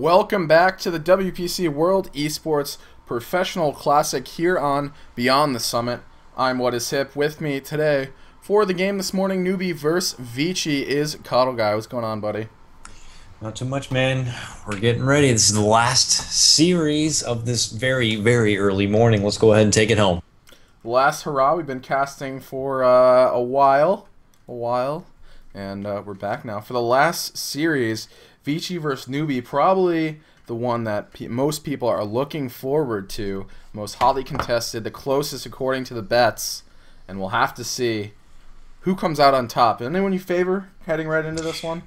Welcome back to the WPC World Esports Professional Classic here on Beyond the Summit. I'm What Is Hip. With me today for the game this morning, Newbee versus Vici, is Cuddle Guy. What's going on, buddy? Not too much, man. We're getting ready. This is the last series of this very, very early morning. Let's go ahead and take it home. Last hurrah. We've been casting for a while, and we're back now for the last series. Vici versus Newbee, probably the one that most people are looking forward to, most hotly contested, the closest according to the bets, and we'll have to see who comes out on top. Anyone you favor heading right into this one?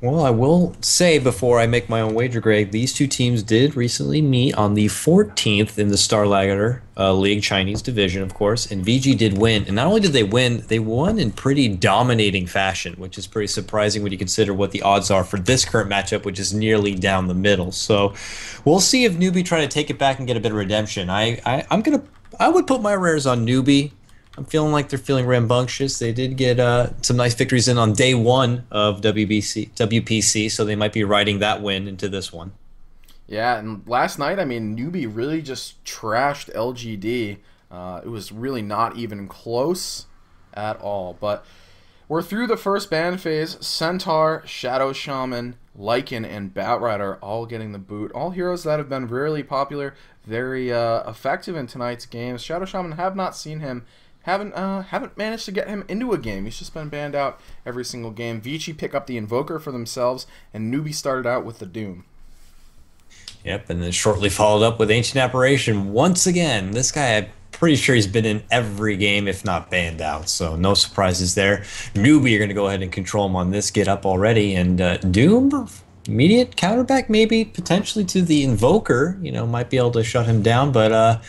Well, I will say before I make my own wager, Greg, these two teams did recently meet on the 14th in the Starlighter League Chinese division, of course, and VG did win. And not only did they won in pretty dominating fashion, which is pretty surprising when you consider what the odds are for this current matchup, which is nearly down the middle. So we'll see if Newbee try to take it back and get a bit of redemption. I would put my rares on Newbee. I'm feeling like they're feeling rambunctious. They did get some nice victories in on day one of WPC, so they might be riding that win into this one. Yeah, and last night, I mean, Newbee really just trashed LGD. It was really not even close at all. But we're through the first ban phase. Centaur, Shadow Shaman, Lycan, and Batrider all getting the boot. All heroes that have been really popular, very effective in tonight's games. Shadow Shaman, have not seen him. Haven't managed to get him into a game. He's just been banned out every single game. Vici pick up the Invoker for themselves, and Newbee started out with the Doom. Yep, and then shortly followed up with Ancient Apparition once again. This guy, I'm pretty sure he's been in every game, if not banned out, so no surprises there. Newbee, you're going to go ahead and control him on this get up already, and Doom, immediate counterback maybe, potentially to the Invoker, might be able to shut him down, but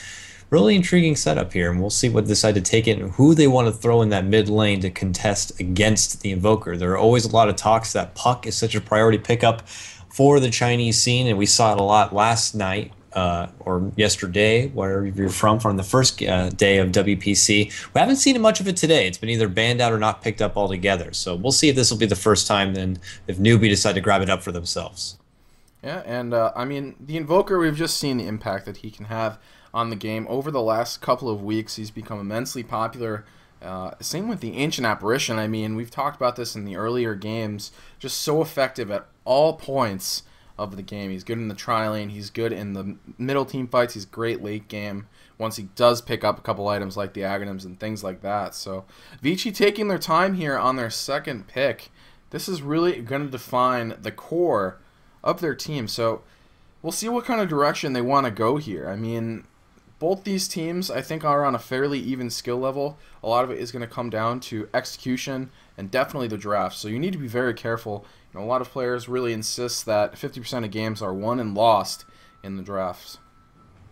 really intriguing setup here, and we'll see what they decide to take it and who they want to throw in that mid lane to contest against the Invoker. There are always a lot of talks that Puck is such a priority pickup for the Chinese scene, and we saw it a lot last night or yesterday, wherever you're from the first day of WPC. We haven't seen much of it today. It's been either banned out or not picked up altogether. So we'll see if this will be the first time then if Newbee decide to grab it up for themselves. Yeah, and I mean, the Invoker, we've just seen the impact that he can have on the game. Over the last couple of weeks, he's become immensely popular. Same with the Ancient Apparition. I mean, we've talked about this in the earlier games. Just so effective at all points of the game. He's good in the tri-lane. He's good in the middle team fights. He's great late game once he does pick up a couple items like the Aghanims and things like that. So Vici taking their time here on their second pick. This is really going to define the core of their team. So we'll see what kind of direction they want to go here. I mean, both these teams, I think, are on a fairly even skill level. A lot of it is going to come down to execution and definitely the draft. So you need to be very careful. A lot of players really insist that 50% of games are won and lost in the drafts.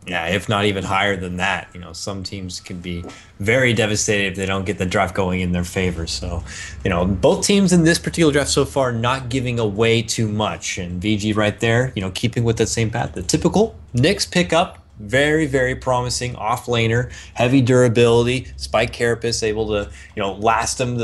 Yeah, if not even higher than that. Some teams can be very devastated if they don't get the draft going in their favor. So, both teams in this particular draft so far not giving away too much. And VG right there, keeping with that same path. The typical Nyx pickup. Very, very promising off-laner, heavy durability, Spike Carapace able to, last him.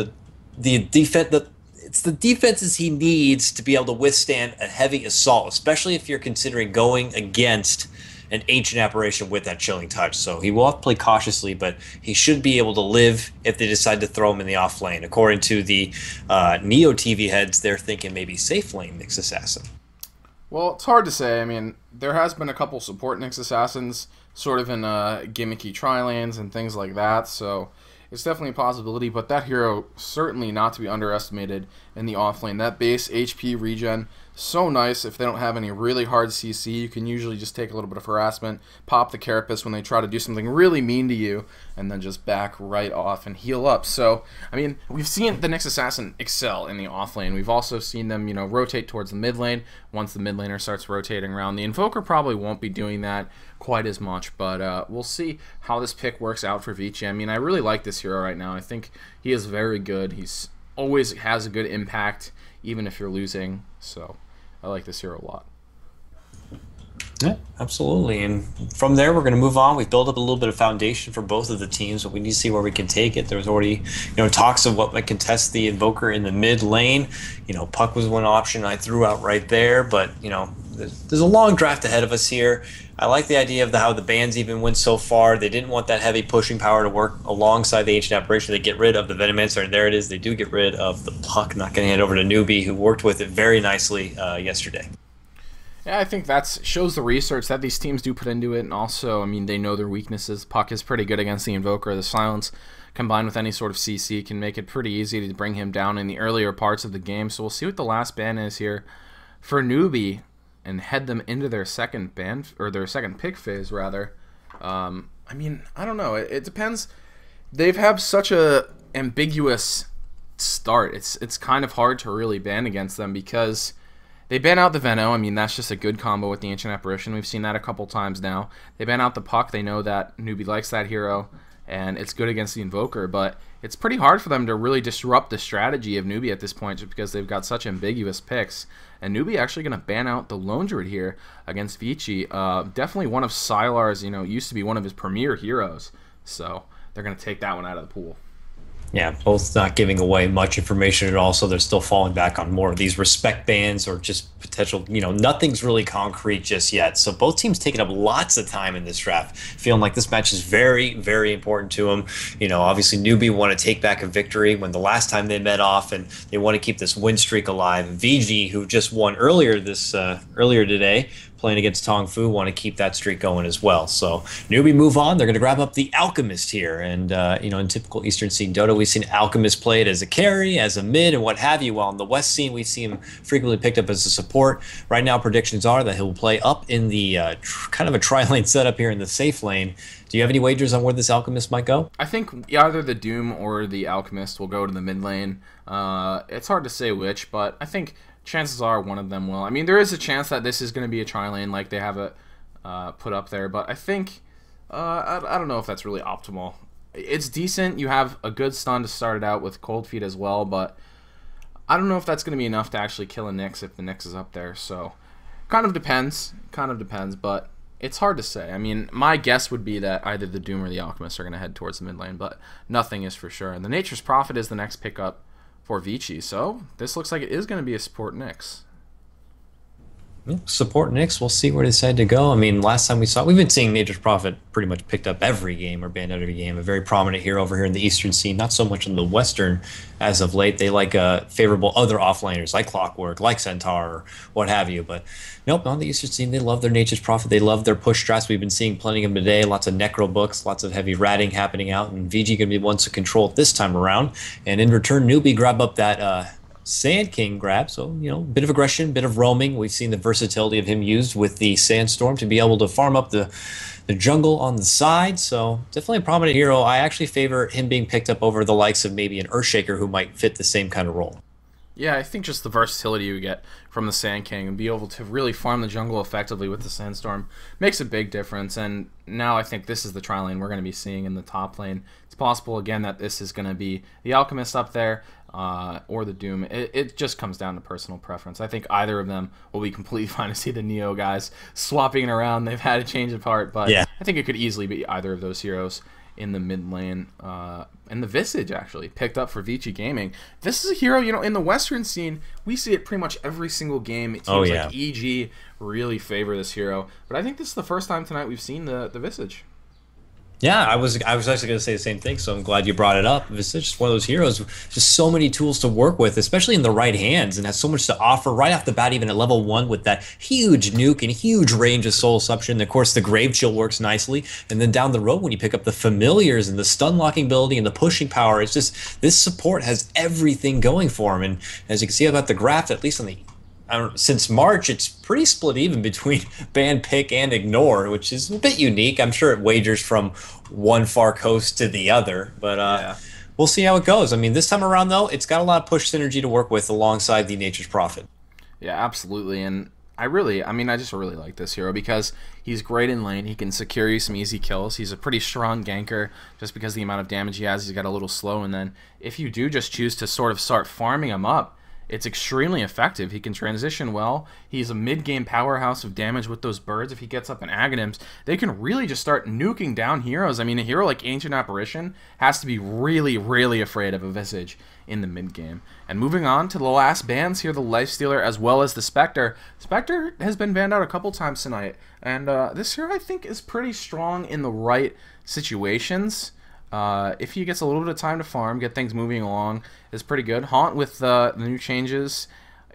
It's the defenses he needs to be able to withstand a heavy assault, especially if you're considering going against an Ancient Apparition with that Chilling Touch. So he will have to play cautiously, but he should be able to live if they decide to throw him in the off lane. According to the Neo TV heads, they're thinking maybe safe lane Nyx Assassin. Well, it's hard to say. I mean, there has been a couple support Nyx Assassins sort of in gimmicky tri-lanes and things like that, so it's definitely a possibility, but that hero certainly not to be underestimated in the off lane. That base HP regen, so nice. If they don't have any really hard CC, you can usually just take a little bit of harassment, pop the Carapace when they try to do something really mean to you, and then just back right off and heal up. So, I mean, we've seen the Nyx Assassin excel in the off lane. We've also seen them, rotate towards the mid lane once the mid laner starts rotating around. The Invoker probably won't be doing that quite as much, but we'll see how this pick works out for Vici. I mean, I really like this hero right now. I think he is very good. He's always has a good impact, even if you're losing, so I like this hero a lot. Yeah, absolutely. And from there, we're going to move on. We've built up a little bit of foundation for both of the teams, but we need to see where we can take it. There's already, talks of what might contest the Invoker in the mid lane. Puck was one option I threw out right there, but, there's a long draft ahead of us here. I like the idea of how the bans even went so far. They didn't want that heavy pushing power to work alongside the Ancient Apparition. They get rid of the Venomancer, and there it is. They do get rid of the Puck, not getting it over to Newbee, who worked with it very nicely yesterday. Yeah, I think that shows the research that these teams do put into it, and also, I mean, they know their weaknesses. Puck is pretty good against the Invoker. The Silence, combined with any sort of CC, can make it pretty easy to bring him down in the earlier parts of the game. So we'll see what the last ban is here for Newbee, and head them into their second ban, or their second pick phase, rather. I mean, I don't know. It depends. They've had such a ambiguous start. It's kind of hard to really ban against them because they ban out the Veno. I mean, that's just a good combo with the Ancient Apparition. We've seen that a couple times now. They ban out the Puck. They know that Newbee likes that hero, and it's good against the Invoker, but it's pretty hard for them to really disrupt the strategy of Newbee at this point just because they've got such ambiguous picks. And Newbee actually going to ban out the Lone Druid here against Vici. Definitely one of Sylar's, used to be one of his premier heroes. So they're going to take that one out of the pool. Yeah, both not giving away much information at all, so they're still falling back on more of these respect bans or just potential, nothing's really concrete just yet. So both teams taking up lots of time in this draft, feeling like this match is very, very important to them. Obviously Newbee want to take back a victory when the last time they met off, and they want to keep this win streak alive. Vici, who just won earlier today, playing against Tong Fu, want to keep that streak going as well. So Newbee move on. They're going to grab up the Alchemist here. And, in typical Eastern scene Dota, we've seen Alchemist played as a carry, as a mid, and what have you. While in the West scene, we see him frequently picked up as a support. Right now, predictions are that he'll play up in the kind of a tri-lane setup here in the safe lane. Do you have any wagers on where this Alchemist might go? I think either the Doom or the Alchemist will go to the mid lane. It's hard to say which, but I think chances are one of them will. I mean, there is a chance that this is going to be a tri-lane like they have it put up there, but I think, I don't know if that's really optimal. It's decent. You have a good stun to start it out with Cold Feet as well, but I don't know if that's going to be enough to actually kill a Nyx if the Nyx is up there. So kind of depends, but it's hard to say. I mean, my guess would be that either the Doom or the Alchemist are going to head towards the mid lane, but nothing is for sure. And the Nature's Prophet is the next pickup for Vici, so this looks like it is going to be a support Nyx. Support Nyx, we'll see where they decide to go. I mean, last time we've been seeing Nature's Prophet pretty much picked up every game or banned out every game. A very prominent hero over here in the Eastern scene, not so much in the Western as of late. They like favorable other offlaners like Clockwork, like Centaur, or what have you. But nope, on the Eastern scene, they love their Nature's Prophet. They love their push strats. We've been seeing plenty of them today. Lots of Necro books, lots of heavy ratting happening out, and VG going to be ones to control it this time around. And in return, Newbee grab up that Sand King grab, so bit of aggression, bit of roaming. We've seen the versatility of him used with the Sandstorm to be able to farm up the jungle on the side. So definitely a prominent hero. I actually favor him being picked up over the likes of maybe an Earthshaker who might fit the same kind of role. Yeah, I think just the versatility you get from the Sand King and be able to really farm the jungle effectively with the Sandstorm makes a big difference. And now I think this is the tri-lane we're going to be seeing in the top lane. It's possible, again, that this is going to be the Alchemist up there or the Doom. It just comes down to personal preference. I think either of them will be completely fine to see the Neo guys swapping it around. They've had a change of heart, but yeah. I think it could easily be either of those heroes in the mid lane. And the Visage actually picked up for Vici Gaming. This is a hero, in the Western scene, we see it pretty much every single game. It seems like EG really favor this hero. But I think this is the first time tonight we've seen the Visage. Yeah, I was actually going to say the same thing, so I'm glad you brought it up. It's just one of those heroes, just so many tools to work with, especially in the right hands, and has so much to offer right off the bat, even at level 1 with that huge nuke and huge range of Soul Assumption. Of course, the Grave Chill works nicely, and then down the road when you pick up the Familiars and the stun locking ability and the pushing power, it's just, this support has everything going for him. And as you can see about the graph, at least on the since March, it's pretty split even between ban, pick, and ignore, which is a bit unique. I'm sure it wagers from one far coast to the other, but we'll see how it goes. I mean, this time around, though, it's got a lot of push synergy to work with alongside the Nature's Prophet. Yeah, absolutely, and I just really like this hero because he's great in lane. He can secure you some easy kills. He's a pretty strong ganker just because the amount of damage he has. He's got a little slow, and then if you do just choose to sort of start farming him up, it's extremely effective. He can transition well. He's a mid-game powerhouse of damage with those birds. If he gets up in Aghanims, they can really just start nuking down heroes. I mean, a hero like Ancient Apparition has to be really, really afraid of a Visage in the mid-game. And moving on to the last bans here, the Lifestealer as well as the Spectre. Spectre has been banned out a couple times tonight, and this hero I think is pretty strong in the right situations. If he gets a little bit of time to farm, get things moving along, is pretty good. Haunt with the new changes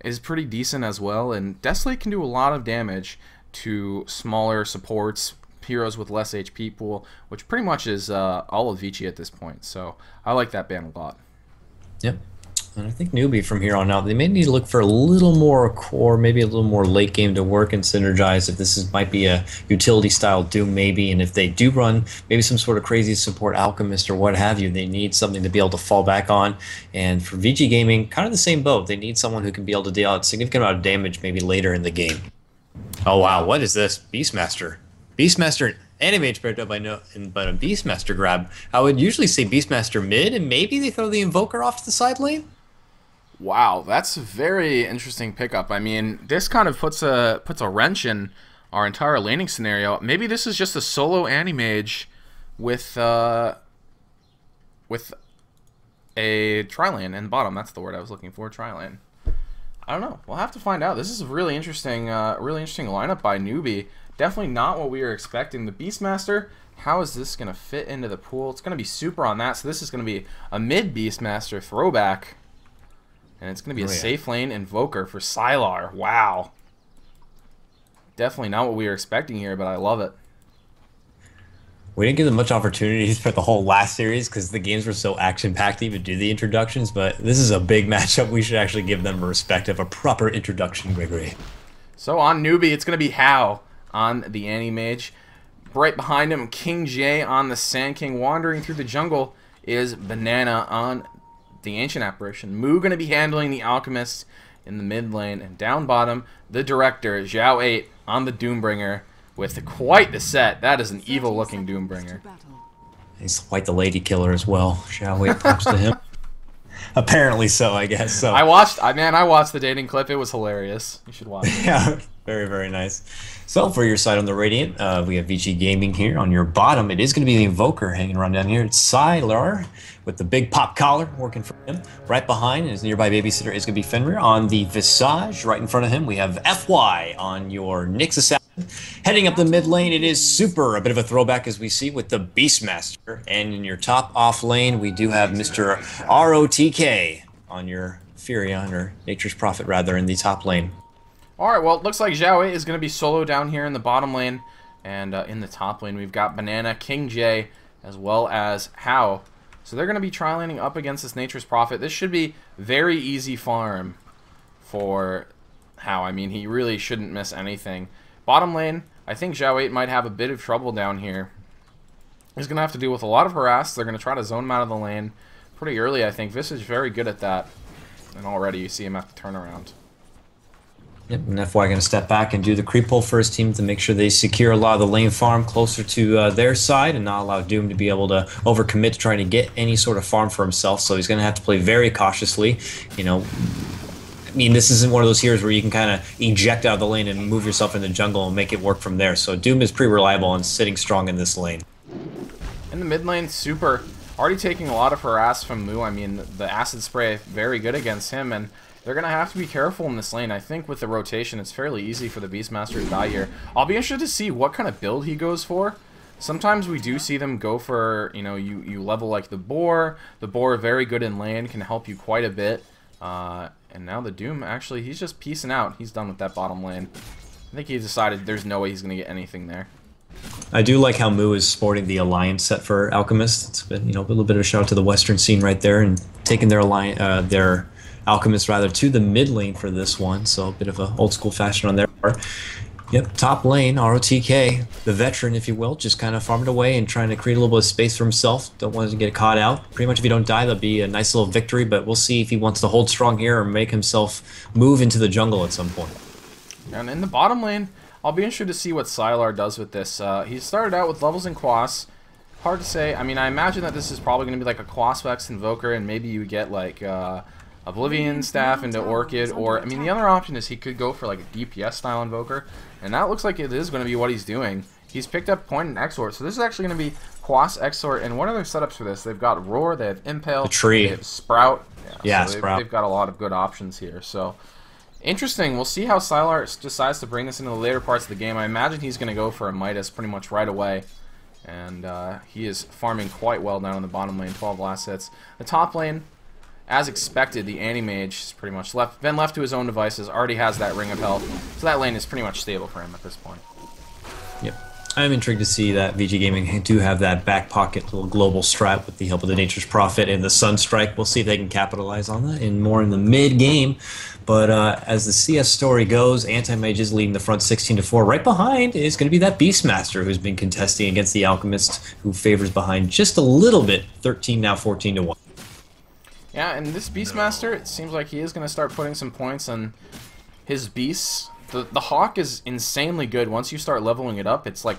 is pretty decent as well, and Desolate can do a lot of damage to smaller supports, heroes with less HP pool, which pretty much is all of Vici at this point. So I like that ban a lot. Yep. And I think Newbee from here on out, they may need to look for a little more core, maybe a little more late game to work and synergize. If this might be a utility style Doom, maybe, and if they do run maybe some sort of crazy support Alchemist or what have you, they need something to be able to fall back on. And for VG Gaming, kind of the same boat. They need someone who can be able to deal out a significant amount of damage maybe later in the game. Oh wow, what is this? Beastmaster. Beastmaster Animage paired up by no, but a Beastmaster grab. I would usually say Beastmaster mid, and maybe they throw the Invoker off to the side lane. Wow, that's a very interesting pickup. I mean, this kind of puts a wrench in our entire laning scenario. Maybe this is just a solo Animage with a tri-lane in the bottom. That's the word I was looking for, tri-lane. I don't know. We'll have to find out. This is a really interesting lineup by Newbee. Definitely not what we were expecting. The Beastmaster, how is this going to fit into the pool? It's going to be super on that, so this is going to be a mid Beastmaster throwback. And it's going to be a safe lane Invoker for Sylar. Wow. Definitely not what we were expecting here, but I love it. We didn't give them much opportunities for the whole last series because the games were so action-packed to even do the introductions, but this is a big matchup. We should actually give them respect of a proper introduction, Gregory. So on Newbee, it's going to be How on the Animage. Right behind him, King J on the Sand King. Wandering through the jungle is Banana on the Ancient Apparition. Moo going to be handling the Alchemist in the mid lane. And down bottom, the Director, Zhao 8 on the Doombringer with quite the set. That is an evil-looking Doombringer. He's quite the lady killer as well. Zhao 8 props to him. Apparently so, I guess. So I watched the dating clip. It was hilarious. You should watch it. Yeah, very, very nice. So for your side on the Radiant, we have Vici Gaming here. On your bottom, it is going to be the Invoker hanging around down here. It's Sylar with the big pop collar working for him. Right behind his nearby babysitter is going to be Fenrir. On the Visage, right in front of him, we have FY on your Nyx Assassin. Heading up the mid lane, it is Super, a bit of a throwback as we see with the Beastmaster. And in your top off lane, we do have Mr. ROTK on your Furion, or Nature's Prophet rather, in the top lane. Alright, well, it looks like Zhao 8 is going to be solo down here in the bottom lane. And in the top lane, we've got Banana, King J, as well as How. So they're going to be tri-laning up against this Nature's Prophet. This should be very easy farm for How. I mean, he really shouldn't miss anything. Bottom lane, I think Zhao 8 might have a bit of trouble down here. He's going to have to deal with a lot of harass. They're going to try to zone him out of the lane pretty early, I think. Vici is very good at that. And already you see him have to turn around. Yep, and FY going to step back and do the creep pull for his team to make sure they secure a lot of the lane farm closer to their side and not allow Doom to be able to overcommit to trying to get any sort of farm for himself. So he's going to have to play very cautiously. You know, I mean, this isn't one of those heroes where you can kind of eject out of the lane and move yourself in the jungle and make it work from there. So Doom is pretty reliable and sitting strong in this lane. In the mid lane, Super already taking a lot of harass from Moo. I mean, the Acid Spray very good against him, and they're going to have to be careful in this lane. I think with the rotation, it's fairly easy for the Beastmaster to die here. I'll be interested to see what kind of build he goes for. Sometimes we do see them go for, you know, you level like the Boar. The Boar, very good in lane, can help you quite a bit. And now the Doom, actually, he's just peacing out. He's done with that bottom lane. I think he decided there's no way he's going to get anything there. I do like how Moo is sporting the Alliance set for Alchemist. It's been, you know, a little bit of a shout out to the Western scene right there and taking their Alchemist rather to the mid lane for this one. So a bit of a old school fashion on their part. Yep, top lane, ROTK, the veteran, if you will, just kind of farming away and trying to create a little bit of space for himself. Don't want to get caught out. Pretty much if you don't die, that'll be a nice little victory, but we'll see if he wants to hold strong here or make himself move into the jungle at some point. And in the bottom lane, I'll be interested to see what Sylar does with this. He started out with levels in Quas. Hard to say. I mean, I imagine that this is probably going to be like a Quas Vex Invoker, and maybe you get like a Oblivion Staff into Orchid, or, I mean, the other option is he could go for like a DPS style Invoker, and that looks like it is going to be what he's doing. He's picked up Point and Exort, so this is actually going to be Quas, Exort, and what are their setups for this? They've got Roar, they have Impale, the tree. They have Sprout. Yeah, so Sprout. They've got a lot of good options here, so interesting. We'll see how Sylar decides to bring this into the later parts of the game. I imagine he's going to go for a Midas pretty much right away. And he is farming quite well down in the bottom lane, 12 last hits. The top lane, as expected, the Anti-Mage is pretty much been left to his own devices, already has that Ring of Health, so that lane is pretty much stable for him at this point. Yep. I'm intrigued to see that Vici Gaming do have that back pocket little global strat with the help of the Nature's Prophet and the Sunstrike. We'll see if they can capitalize on that more in the mid-game. But as the CS story goes, Anti-Mage is leading the front 16-4. Right behind is going to be that Beastmaster who's been contesting against the Alchemist, who favors behind just a little bit, 13 now 14-1. Yeah, and this Beastmaster, it seems like he is going to start putting some points on his beasts. The Hawk is insanely good. Once you start leveling it up, it's like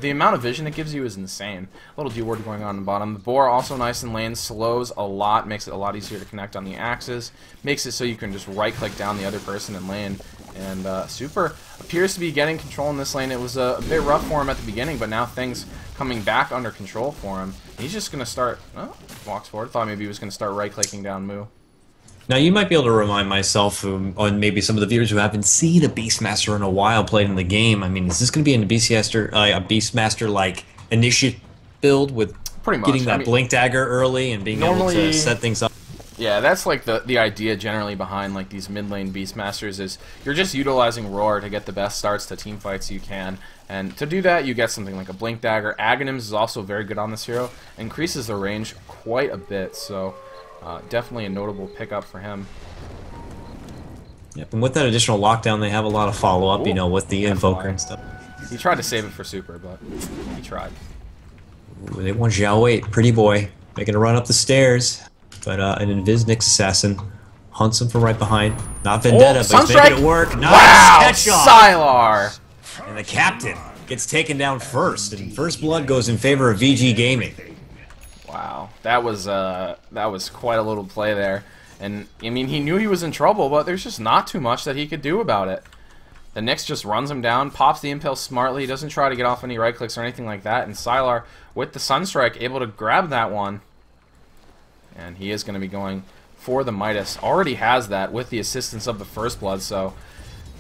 the amount of vision it gives you is insane. A little D-ward going on in the bottom. The Boar also nice in lane, slows a lot, makes it a lot easier to connect on the axes, makes it so you can just right-click down the other person in lane. And Super appears to be getting control in this lane. It was a bit rough for him at the beginning, but now things coming back under control for him. He's just going to start... Oh, walks forward. Thought maybe he was going to start right-clicking down Moo. Now, you might be able to remind myself, and maybe some of the viewers who haven't seen a Beastmaster in a while played in the game. I mean, is this going to be a Beastmaster-like initiative build with pretty much getting that Blink Dagger early and being able to set things up? Yeah, that's like the idea generally behind like these mid lane Beastmasters is you're just utilizing Roar to get the best starts to team fights you can. And to do that, you get something like a Blink Dagger. Aghanims is also very good on this hero. Increases the range quite a bit, so... definitely a notable pickup for him. Yep, and with that additional lockdown, they have a lot of follow-up, you know, with the Invoker and stuff. He tried to save it for Super, but he tried. Ooh, they want Zhao Wei, pretty boy, making a run up the stairs. But an Invisnix assassin hunts him from right behind. Not Vendetta, but he's making it work. Nice catch off. Sylar! And the captain gets taken down first, and first blood goes in favor of VG Gaming. Wow, that was quite a little play there, and I mean he knew he was in trouble, but there's just not too much that he could do about it. The Nyx just runs him down, pops the Impale smartly, doesn't try to get off any right clicks or anything like that, and Sylar with the Sunstrike able to grab that one, and he is going to be going for the Midas. Already has that with the assistance of the First Blood, so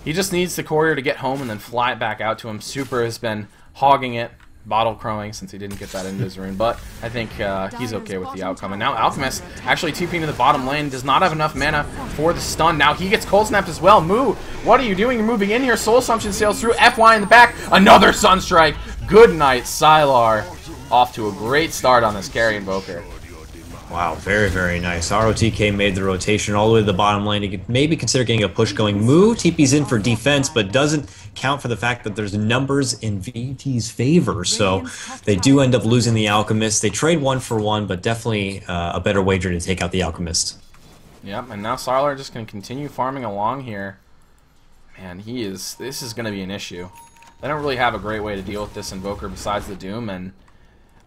he just needs the courier to get home and then fly it back out to him. Super has been hogging it. Bottle crowing since he didn't get that into his rune, but I think he's okay with the outcome. And now Alchemist actually TPing to the bottom lane, does not have enough mana for the stun. Now he gets cold snapped as well. Moo, what are you doing? You're moving in here. Soul Assumption sails through. FY in the back. Another Sunstrike. Good night, Sylar. Off to a great start on this carry Invoker. Wow, very, very nice. ROTK made the rotation all the way to the bottom lane. He could maybe consider getting a push going. Moo TP's in for defense, but doesn't count for the fact that there's numbers in VT's favor. So they do end up losing the Alchemist. They trade 1-for-1, but definitely a better wager to take out the Alchemist. Yep, and now Sylar just going to continue farming along here. Man, this is going to be an issue. They don't really have a great way to deal with this Invoker besides the Doom, and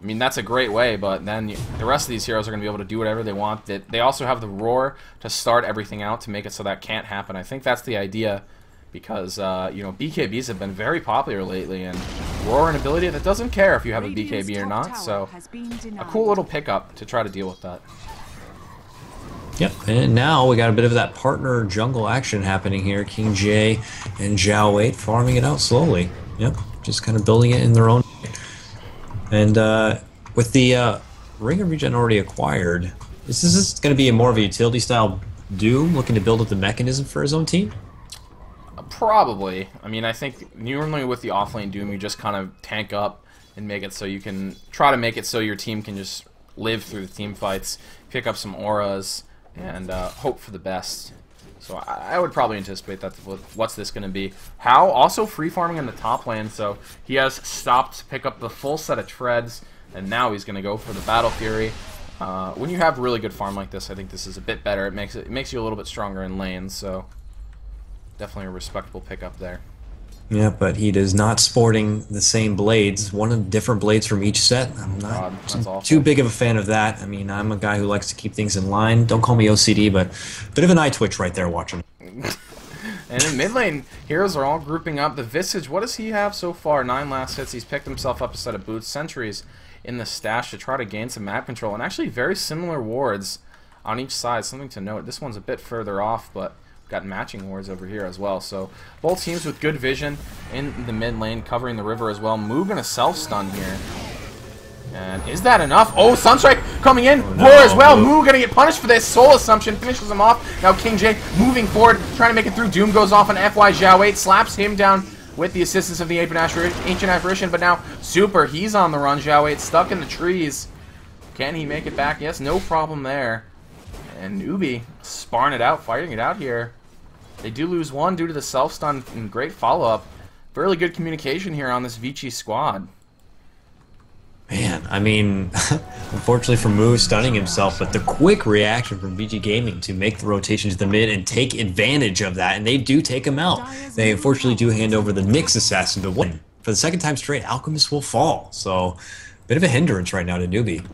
I mean, that's a great way, but then the rest of these heroes are going to be able to do whatever they want. They also have the Roar to start everything out to make it so that can't happen. I think that's the idea because, you know, BKBs have been very popular lately, and Roar an ability that doesn't care if you have a BKB or not, so a cool little pickup to try to deal with that. Yep, and now we got a bit of that partner jungle action happening here. King J and Zhao Wei farming it out slowly. Yep, just kind of building it in their own. And with the Ring of Regen already acquired, is this going to be more of a utility-style Doom looking to build up the mechanism for his own team? Probably. I mean, I think normally with the offlane Doom, you just kind of tank up and make it so you can try to make it so your team can just live through the team fights, pick up some auras, and hope for the best. So I would probably anticipate that. What's this going to be? How also free farming in the top lane, so he has stopped to pick up the full set of treads, and now he's going to go for the Battle Fury. When you have really good farm like this, I think this is a bit better. It makes you a little bit stronger in lanes, so definitely a respectable pickup there. Yeah, but he is not sporting the same blades. One of different blades from each set. I'm not God, that's awful. too big of a fan of that. I mean, I'm a guy who likes to keep things in line. Don't call me OCD, but bit of an eye twitch right there watching. And in mid lane, heroes are all grouping up. The Visage, what does he have so far? 9 last hits. He's picked himself up a set of boots, sentries in the stash to try to gain some map control. And actually very similar wards on each side. Something to note. This one's a bit further off, but we've got matching wards over here as well. So both teams with good vision in the mid lane, covering the river as well. Moo gonna self-stun here. And is that enough? Oh, Sunstrike coming in. Oh, no. Roar as well. Moo gonna get punished for this. Soul Assumption finishes him off. Now King J moving forward, trying to make it through. Doom goes off on FY Zhao 8, slaps him down with the assistance of the Ancient Apparition. But now Super, he's on the run. Zhao 8 stuck in the trees. Can he make it back? Yes, no problem there. And Newbee sparring it out, fighting it out here. They do lose one due to the self-stun and great follow-up. Fairly good communication here on this Vici squad. Man, I mean, unfortunately for Moo stunning himself, but the quick reaction from VG Gaming to make the rotation to the mid and take advantage of that, and they do take him out. They unfortunately do hand over the Nyx Assassin, but win. For the second time straight, Alchemist will fall. So, bit of a hindrance right now to Newbee.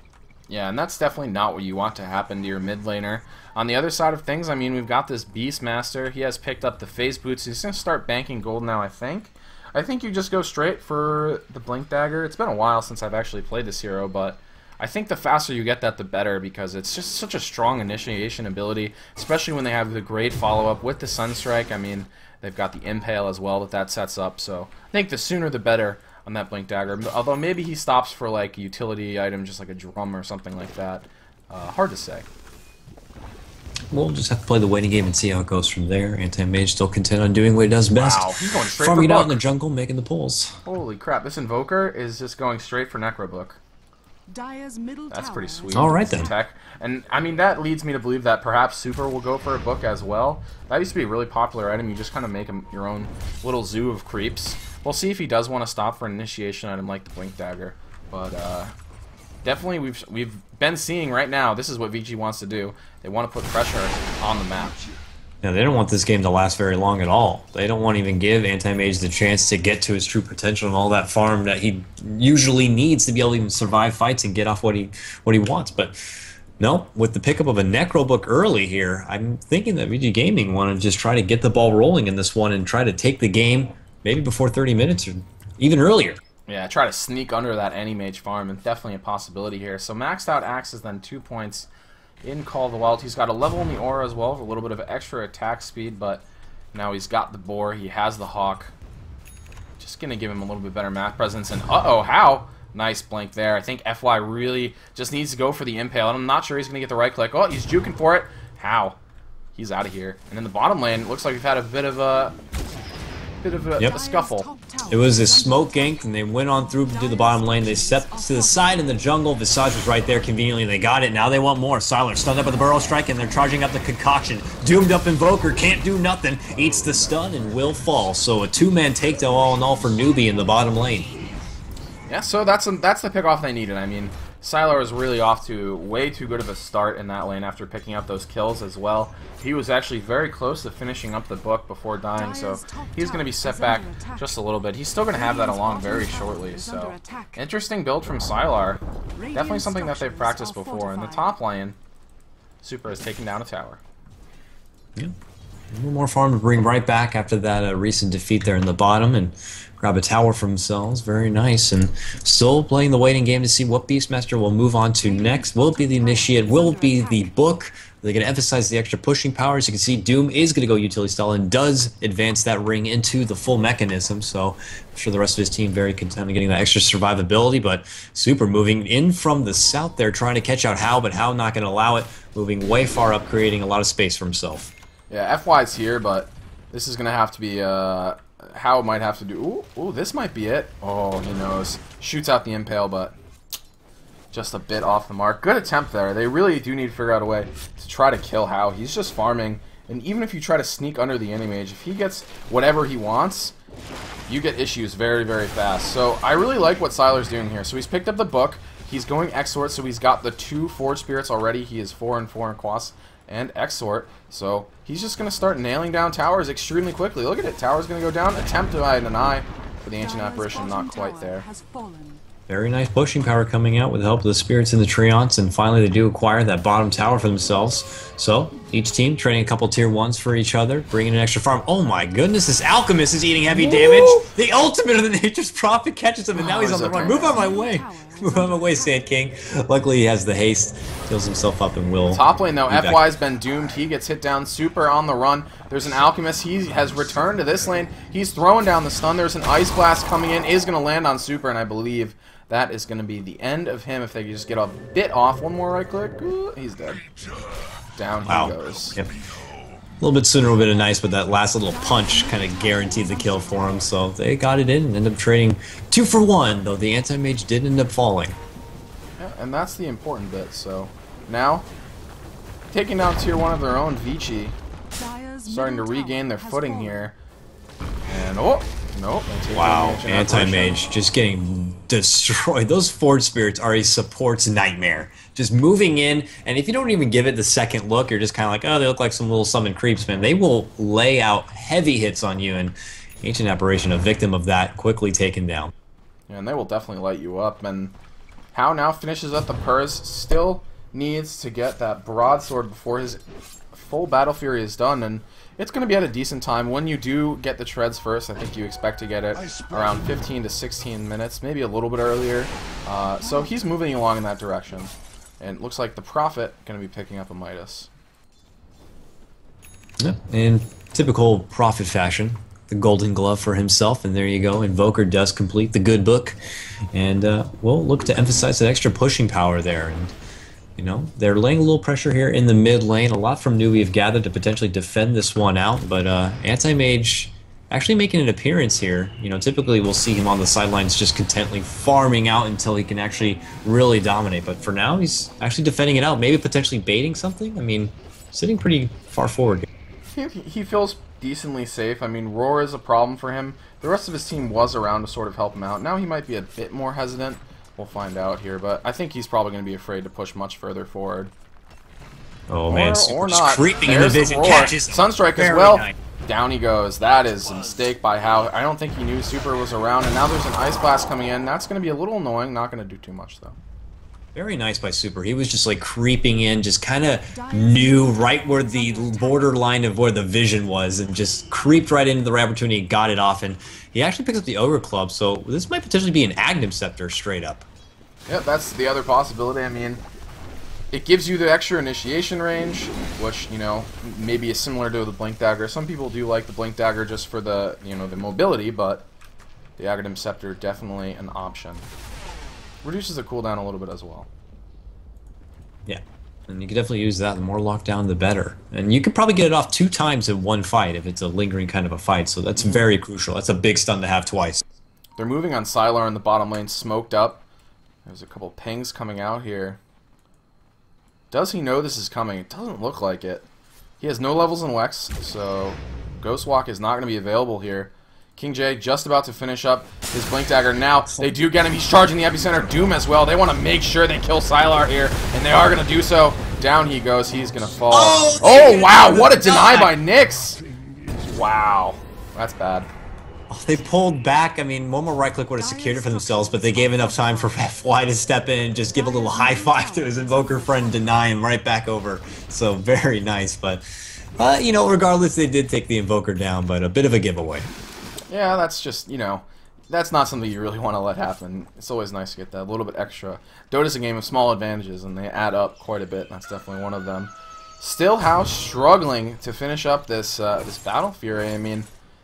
Yeah, and that's definitely not what you want to happen to your mid laner. On the other side of things, I mean, we've got this Beastmaster. He has picked up the phase boots. He's going to start banking gold now, I think. I think you just go straight for the Blink Dagger. It's been a while since I've actually played this hero, but I think the faster you get that, the better, because it's just such a strong initiation ability, especially when they have the great follow-up with the Sunstrike. I mean, they've got the Impale as well that sets up, so I think the sooner the better on that Blink Dagger. Although maybe he stops for like a utility item, just like a drum or something like that. Hard to say. We'll just have to play the waiting game and see how it goes from there. Anti-Mage still content on doing what he does best. Wow, he's going straight farming for it out Book. in the jungle, making the pulls. Holy crap, this Invoker is just going straight for Necrobook. That's pretty sweet. All right, then. Tech. And, I mean, that leads me to believe that perhaps Super will go for a book as well. That used to be a really popular item. You just kind of make your own little zoo of creeps. We'll see if he does want to stop for an initiation item like the Blink Dagger. But, definitely we've been seeing right now, this is what VG wants to do. They want to put pressure on the map. Now, they don't want this game to last very long at all. They don't want to even give Anti-Mage the chance to get to his true potential and all that farm that he usually needs to be able to even survive fights and get off what he wants. But no, with the pickup of a Necrobook early here, I'm thinking that VG Gaming want to just try to get the ball rolling in this one and try to take the game maybe before 30 minutes or even earlier. Yeah, try to sneak under that Anti-Mage farm, and definitely a possibility here. So maxed out Axe is then 2 points in Call of the Wild. He's got a level in the aura as well, with a little bit of extra attack speed, but now he's got the boar, he has the hawk. Just gonna give him a little bit better map presence, and uh-oh, how? Nice blink there. I think FY really just needs to go for the Impale, and I'm not sure he's gonna get the right click. Oh, he's juking for it. How? He's out of here. And in the bottom lane, it looks like we've had a bit of a scuffle. It was a smoke gank, and they went on through to the bottom lane. They stepped to the side in the jungle. Visage was right there conveniently. They got it. Now they want more. Sylar stunned up with the Burrow Strike, and they're charging up the Concoction. Doomed up Invoker, can't do nothing. Eats the stun and will fall. So a two-man takedown all in all for Newbee in the bottom lane. Yeah, so that's the pickoff they needed. I mean, Sylar was really off to way too good of a start in that lane after picking up those kills as well. He was actually very close to finishing up the book before dying, so he's going to be set back just a little bit. He's still going to have that along very shortly, so interesting build from Sylar. Definitely something that they've practiced before. In the top lane, Super has taken down a tower. Yeah. A little more farm to bring right back after that recent defeat there in the bottom and grab a tower for themselves. Very nice. And still playing the waiting game to see what Beastmaster will move on to next. Will it be the Initiate? Will it be the Book? They're going to emphasize the extra pushing power. As you can see, Doom is going to go utility style and does advance that ring into the full mechanism. So I'm sure the rest of his team very content on getting that extra survivability. But Super moving in from the south there, trying to catch out How, but How not going to allow it. Moving way far up, creating a lot of space for himself. Yeah, FY's here, but this is going to have to be, How might have to do, ooh, this might be it. Oh, he knows. Shoots out the Impale, but just a bit off the mark. Good attempt there. They really do need to figure out a way to try to kill How. He's just farming, and even if you try to sneak under the Anti-Mage, if he gets whatever he wants, you get issues very, very fast. So I really like what Sylar's doing here. So he's picked up the book. He's going Exort, so he's got the 2 Forge Spirits already. He is 4 and 4 in Quas. and Exort. So he's just going to start nailing down towers extremely quickly. Look at it. Tower's going to go down. Attempt to hide an eye, but the Ancient Apparition not quite there. Very nice pushing power coming out with the help of the Spirits and the Treants, and finally they do acquire that bottom tower for themselves. So, each team trading a couple tier 1s for each other, bringing an extra farm. Oh my goodness, this Alchemist is eating heavy damage! The ultimate of the Nature's Prophet catches him, and now he's on the run. Move out of my way! Move out of my way, Sand King. Luckily he has the haste, heals himself up, and will... Top lane though, FY's been doomed. He gets hit down, Super on the run. There's an Alchemist, he has returned to this lane. He's throwing down the stun. There's an Ice Blast coming in, is going to land on Super, and I believe that is going to be the end of him if they can just get a bit off. One more right click. Ooh, he's dead. Down he goes. Yep. A little bit sooner would have been nice, but that last little punch kind of guaranteed the kill for him. So they got it in and ended up trading 2 for 1, though the anti-mage did end up falling. Yeah, and that's the important bit. So now, taking down tier 1 of their own, Vici, starting to regain their footing here. And oh! Nope. Wow, anti-mage just getting destroyed. Those Forge Spirits are a support's nightmare. Just moving in, and if you don't even give it the second look, you're just kind of like, oh, they look like some little summon creeps, man. They will lay out heavy hits on you, and Ancient Apparition, a victim of that, quickly taken down. Yeah, and they will definitely light you up. And How now finishes up the Purse, still needs to get that broadsword before his full Battle Fury is done, and it's going to be at a decent time. When you do get the treads first, I think you expect to get it around 15 to 16 minutes, maybe a little bit earlier. So he's moving along in that direction. And it looks like the Prophet going to be picking up a Midas. Yeah, in typical Prophet fashion, the Golden Glove for himself, and there you go. Invoker does complete the good book. And we'll look to emphasize that extra pushing power there. And you know, they're laying a little pressure here in the mid lane. A lot from Newbee have gathered to potentially defend this one out, but Anti-Mage actually making an appearance here. You know, typically we'll see him on the sidelines just contently farming out until he can actually really dominate, but for now he's actually defending it out, maybe potentially baiting something. I mean, sitting pretty far forward. He feels decently safe. I mean, Roar is a problem for him. The rest of his team was around to sort of help him out. Now he might be a bit more hesitant. We'll find out here, but I think he's probably going to be afraid to push much further forward. Oh man, or not. Creeping in the vision, catches Sunstrike as well. Nice. Down he goes. That is a mistake by How. I don't think he knew Super was around, and now there's an Ice Blast coming in. That's going to be a little annoying. Not going to do too much though. Very nice by Super. He was just like creeping in, just kind of knew right where the borderline of where the vision was, and just creeped right into the right opportunity and got it off. And he actually picks up the Ogre Club, so this might potentially be an Aghanim Scepter straight up. Yep, that's the other possibility. I mean, it gives you the extra initiation range, which, you know, maybe is similar to the Blink Dagger. Some people do like the Blink Dagger just for the, you know, the mobility, but the Aghanim Scepter definitely an option. Reduces the cooldown a little bit as well. Yeah, and you can definitely use that. The more lockdown, the better. And you could probably get it off 2 times in one fight if it's a lingering kind of a fight, so that's very crucial. That's a big stun to have twice. They're moving on Sylar in the bottom lane, smoked up. There's a couple pings coming out here. Does he know this is coming? It doesn't look like it. He has no levels in Wex, so Ghost Walk is not going to be available here. King J just about to finish up his Blink Dagger. Now they do get him. He's charging the Epicenter. Doom as well. They want to make sure they kill Sylar here, and they are going to do so. Down he goes. He's going to fall. Oh, wow. What a deny by Nyx. Wow. That's bad. Oh, they pulled back. I mean, one more right click would have secured it for themselves, but they gave enough time for FY to step in and just give a little high five to his Invoker friend, deny him right back over. So very nice. But, you know, regardless, they did take the Invoker down, but a bit of a giveaway. Yeah, that's just, you know, that's not something you really want to let happen. It's always nice to get that little bit extra. Dota's a game of small advantages, and they add up quite a bit, and that's definitely one of them. Still, House struggling to finish up this this Battle Fury. I mean,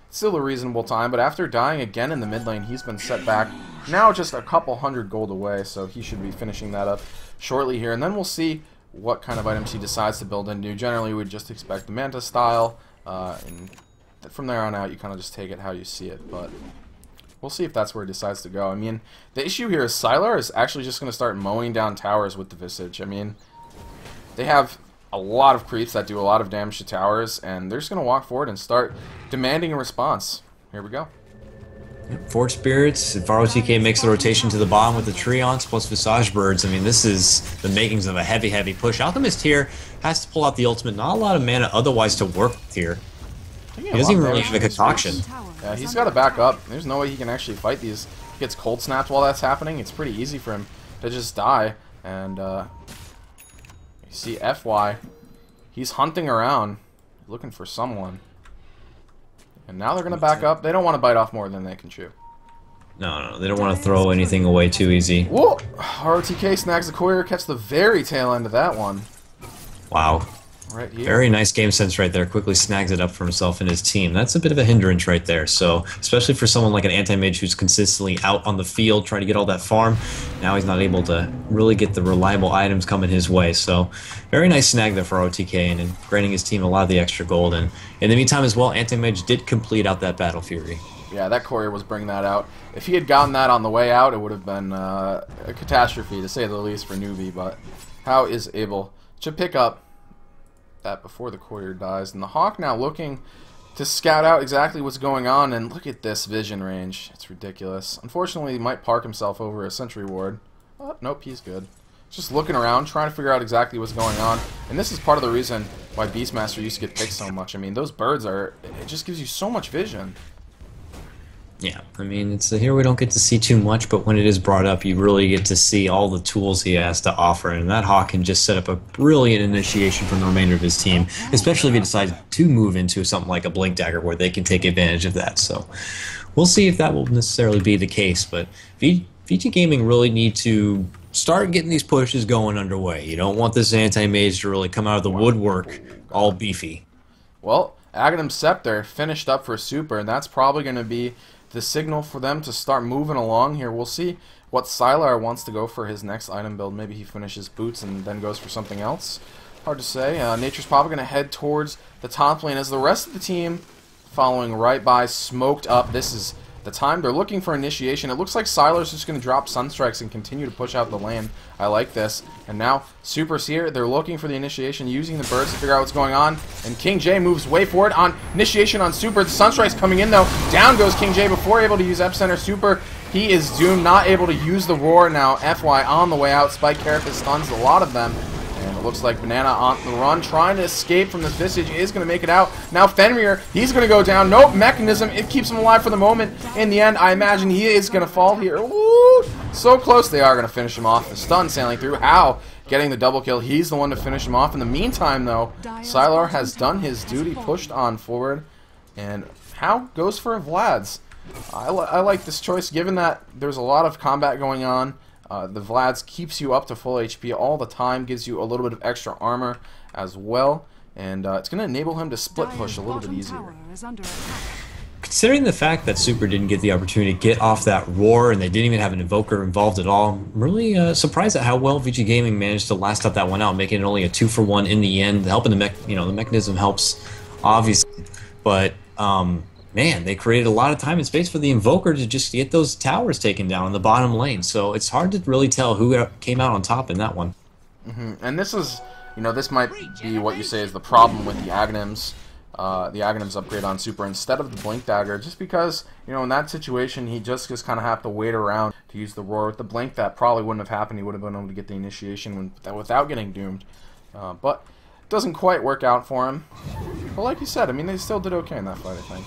still a reasonable time, but after dying again in the mid lane, he's been set back. Now just a couple 100 gold away, so he should be finishing that up shortly here. And then we'll see what kind of items he decides to build into. Generally, we'd just expect the Manta style, and from there on out, you kind of just take it how you see it, but we'll see if that's where he decides to go. I mean, the issue here is Sylar is actually just going to start mowing down towers with the Visage. I mean, they have a lot of creeps that do a lot of damage to towers, and they're just going to walk forward and start demanding a response. Here we go. Forge Spirits, if ROTK makes the rotation to the bottom with the Treants plus Visage Birds, I mean, this is the makings of a heavy, heavy push. Alchemist here has to pull out the ultimate. Not a lot of mana otherwise to work with here. He doesn't even really have a concoction. Yeah, he's got to back up. There's no way he can actually fight these. He gets cold snapped while that's happening. It's pretty easy for him to just die. And you see FY. He's hunting around, looking for someone. And now they're going to back up. They don't want to bite off more than they can chew. No, they don't want to throw anything away too easy. Whoa! ROTK snags the courier, catch the very tail end of that one. Wow. Right here. Very nice game sense right there. Quickly snags it up for himself and his team. That's a bit of a hindrance right there. So, especially for someone like an anti-mage who's consistently out on the field trying to get all that farm, now he's not able to really get the reliable items coming his way. So, very nice snag there for OTK and granting his team a lot of the extra gold. And in the meantime as well, anti-mage did complete out that Battle Fury. Yeah, that courier was bringing that out. If he had gotten that on the way out, it would have been a catastrophe, to say the least, for Newbee. But how is able to pick up that before the courier dies. And the Hawk now looking to scout out exactly what's going on. And look at this vision range. It's ridiculous. Unfortunately, he might park himself over a sentry ward. Oh, nope, he's good. Just looking around, trying to figure out exactly what's going on. And this is part of the reason why Beastmaster used to get picked so much. I mean, those birds are... It just gives you so much vision. Yeah, I mean, it's here we don't get to see too much, but when it is brought up, you really get to see all the tools he has to offer, and that Hawk can just set up a brilliant initiation from the remainder of his team, especially if he decides to move into something like a Blink Dagger where they can take advantage of that. So we'll see if that will necessarily be the case, but Vici Gaming really need to start getting these pushes going underway. You don't want this anti-mage to really come out of the woodwork all beefy. Well, Aghanim Scepter finished up for Super, and that's probably going to be the signal for them to start moving along here. We'll see what Sylar wants to go for his next item build. Maybe he finishes Boots and then goes for something else. Hard to say. Nature's probably going to head towards the top lane as the rest of the team following right by, smoked up. This is the time. They're looking for initiation. It looks like Sylar's just going to drop Sunstrikes and continue to push out the lane. I like this. And now Super's here. They're looking for the initiation, using the birds to figure out what's going on. And King J moves way forward on initiation on Super. The Sunstrike's coming in though. Down goes King J before able to use Epicenter. Super, he is doomed. Not able to use the Roar now. FY on the way out. Spike Carapace stuns a lot of them. And it looks like Banana on the run, trying to escape from this Visage, is going to make it out. Now Fenrir, he's going to go down. Nope, Mechanism, it keeps him alive for the moment. In the end, I imagine he is going to fall here. Woo! So close, they are going to finish him off. The stun sailing through. How? Getting the double kill. He's the one to finish him off. In the meantime, though, Sylar has done his duty, pushed on forward. And How goes for a Vlad's. I like this choice, given that there's a lot of combat going on. The Vlad's keeps you up to full HP all the time, gives you a little bit of extra armor as well, and it's going to enable him to split push a little bit easier. Considering the fact that Super didn't get the opportunity to get off that Roar and they didn't even have an Invoker involved at all, I'm really surprised at how well Vici Gaming managed to last out that one out, making it only a 2-for-1 in the end. Helping the mechanism helps, obviously, but man, they created a lot of time and space for the Invoker to just get those towers taken down in the bottom lane. So it's hard to really tell who came out on top in that one. And this is, this might be what you say is the problem with the Aghanims. The Aghanims upgrade on Super instead of the Blink Dagger, just because, in that situation, he just kind of have to wait around to use the Roar. With the Blink, that probably wouldn't have happened. He would have been able to get the initiation without getting doomed. But it doesn't quite work out for him. But like you said, they still did okay in that fight, I think.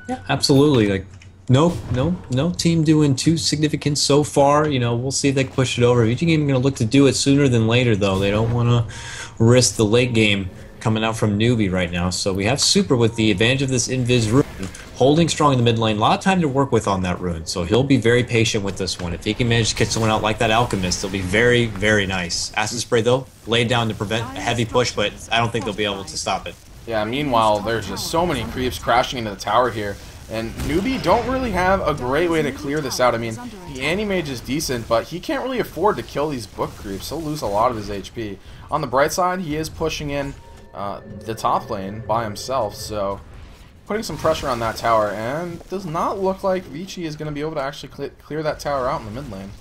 Yeah, absolutely. Like, no team doing too significant so far. We'll see if they push it over. Vici Gaming going to look to do it sooner than later, though. They don't want to risk the late game coming out from Newbee right now. So we have Super with the advantage of this Invis rune, holding strong in the mid lane. A lot of time to work with on that rune, so he'll be very patient with this one. If he can manage to get someone out like that Alchemist, it'll be very, very nice. Acid Spray, though, laid down to prevent a heavy push, but I don't think they'll be able to stop it. Yeah, meanwhile, there's just so many creeps crashing into the tower here, and Newbee don't really have a great way to clear this out. The Anti-Mage is decent, but he can't really afford to kill these book creeps. He'll lose a lot of his HP. On the bright side, he is pushing in the top lane by himself, so putting some pressure on that tower, and it does not look like Vici is going to be able to actually clear that tower out in the mid lane.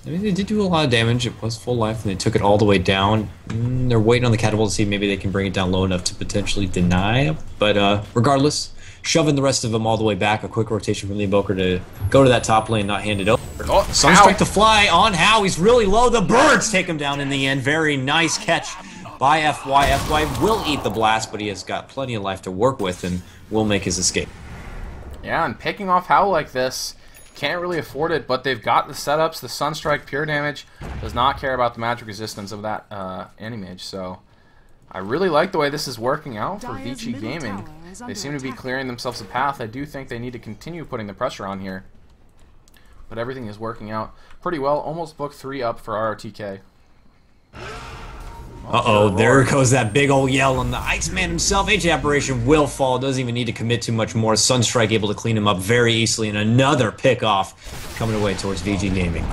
They did do a lot of damage. It was full life, and they took it all the way down. They're waiting on the catapult to see if maybe they can bring it down low enough to potentially deny. But regardless, shoving the rest of them all the way back. A quick rotation from the Invoker to go to that top lane, not hand it over. Oh, Sunstrike to fly on How. He's really low. The birds take him down in the end. Very nice catch by FY. FY will eat the blast, but he has got plenty of life to work with and will make his escape. Yeah, and picking off Howl like this, can't really afford it, but they've got the setups. The Sunstrike pure damage does not care about the magic resistance of that Animage, so I really like the way this is working out for Vici Gaming. They seem to be clearing themselves a path. I do think they need to continue putting the pressure on here, but everything is working out pretty well. Almost book 3 up for ROTK. Uh-oh, there goes that big old yell on the Iceman himself. H Apparition will fall. Doesn't even need to commit too much more. Sunstrike able to clean him up very easily, and another pick-off coming away towards VG Gaming.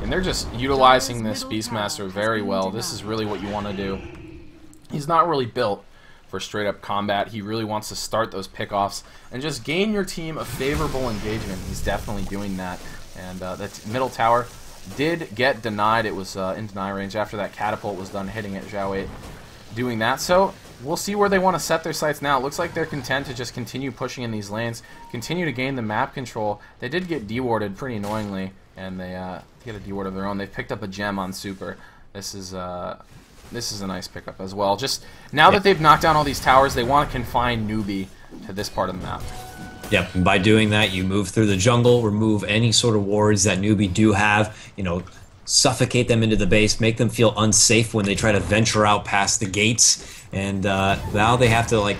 And they're just utilizing this Beastmaster very well. This is really what you want to do. He's not really built for straight-up combat. He really wants to start those pick-offs and just gain your team a favorable engagement. He's definitely doing that. And that middle tower did get denied. It was in deny range after that catapult was done hitting it. Zhao 8 doing that. So we'll see where they want to set their sights now. It looks like they're content to just continue pushing in these lanes, continue to gain the map control. They did get dewarded pretty annoyingly, and they get a deward of their own. They've picked up a gem on Super. This is a nice pickup as well. Just now that they've knocked down all these towers, they want to confine Newbee to this part of the map. Yep, and by doing that, you move through the jungle, remove any sort of wards that Newbee do have, you know, suffocate them into the base, make them feel unsafe when they try to venture out past the gates, and now they have to, like,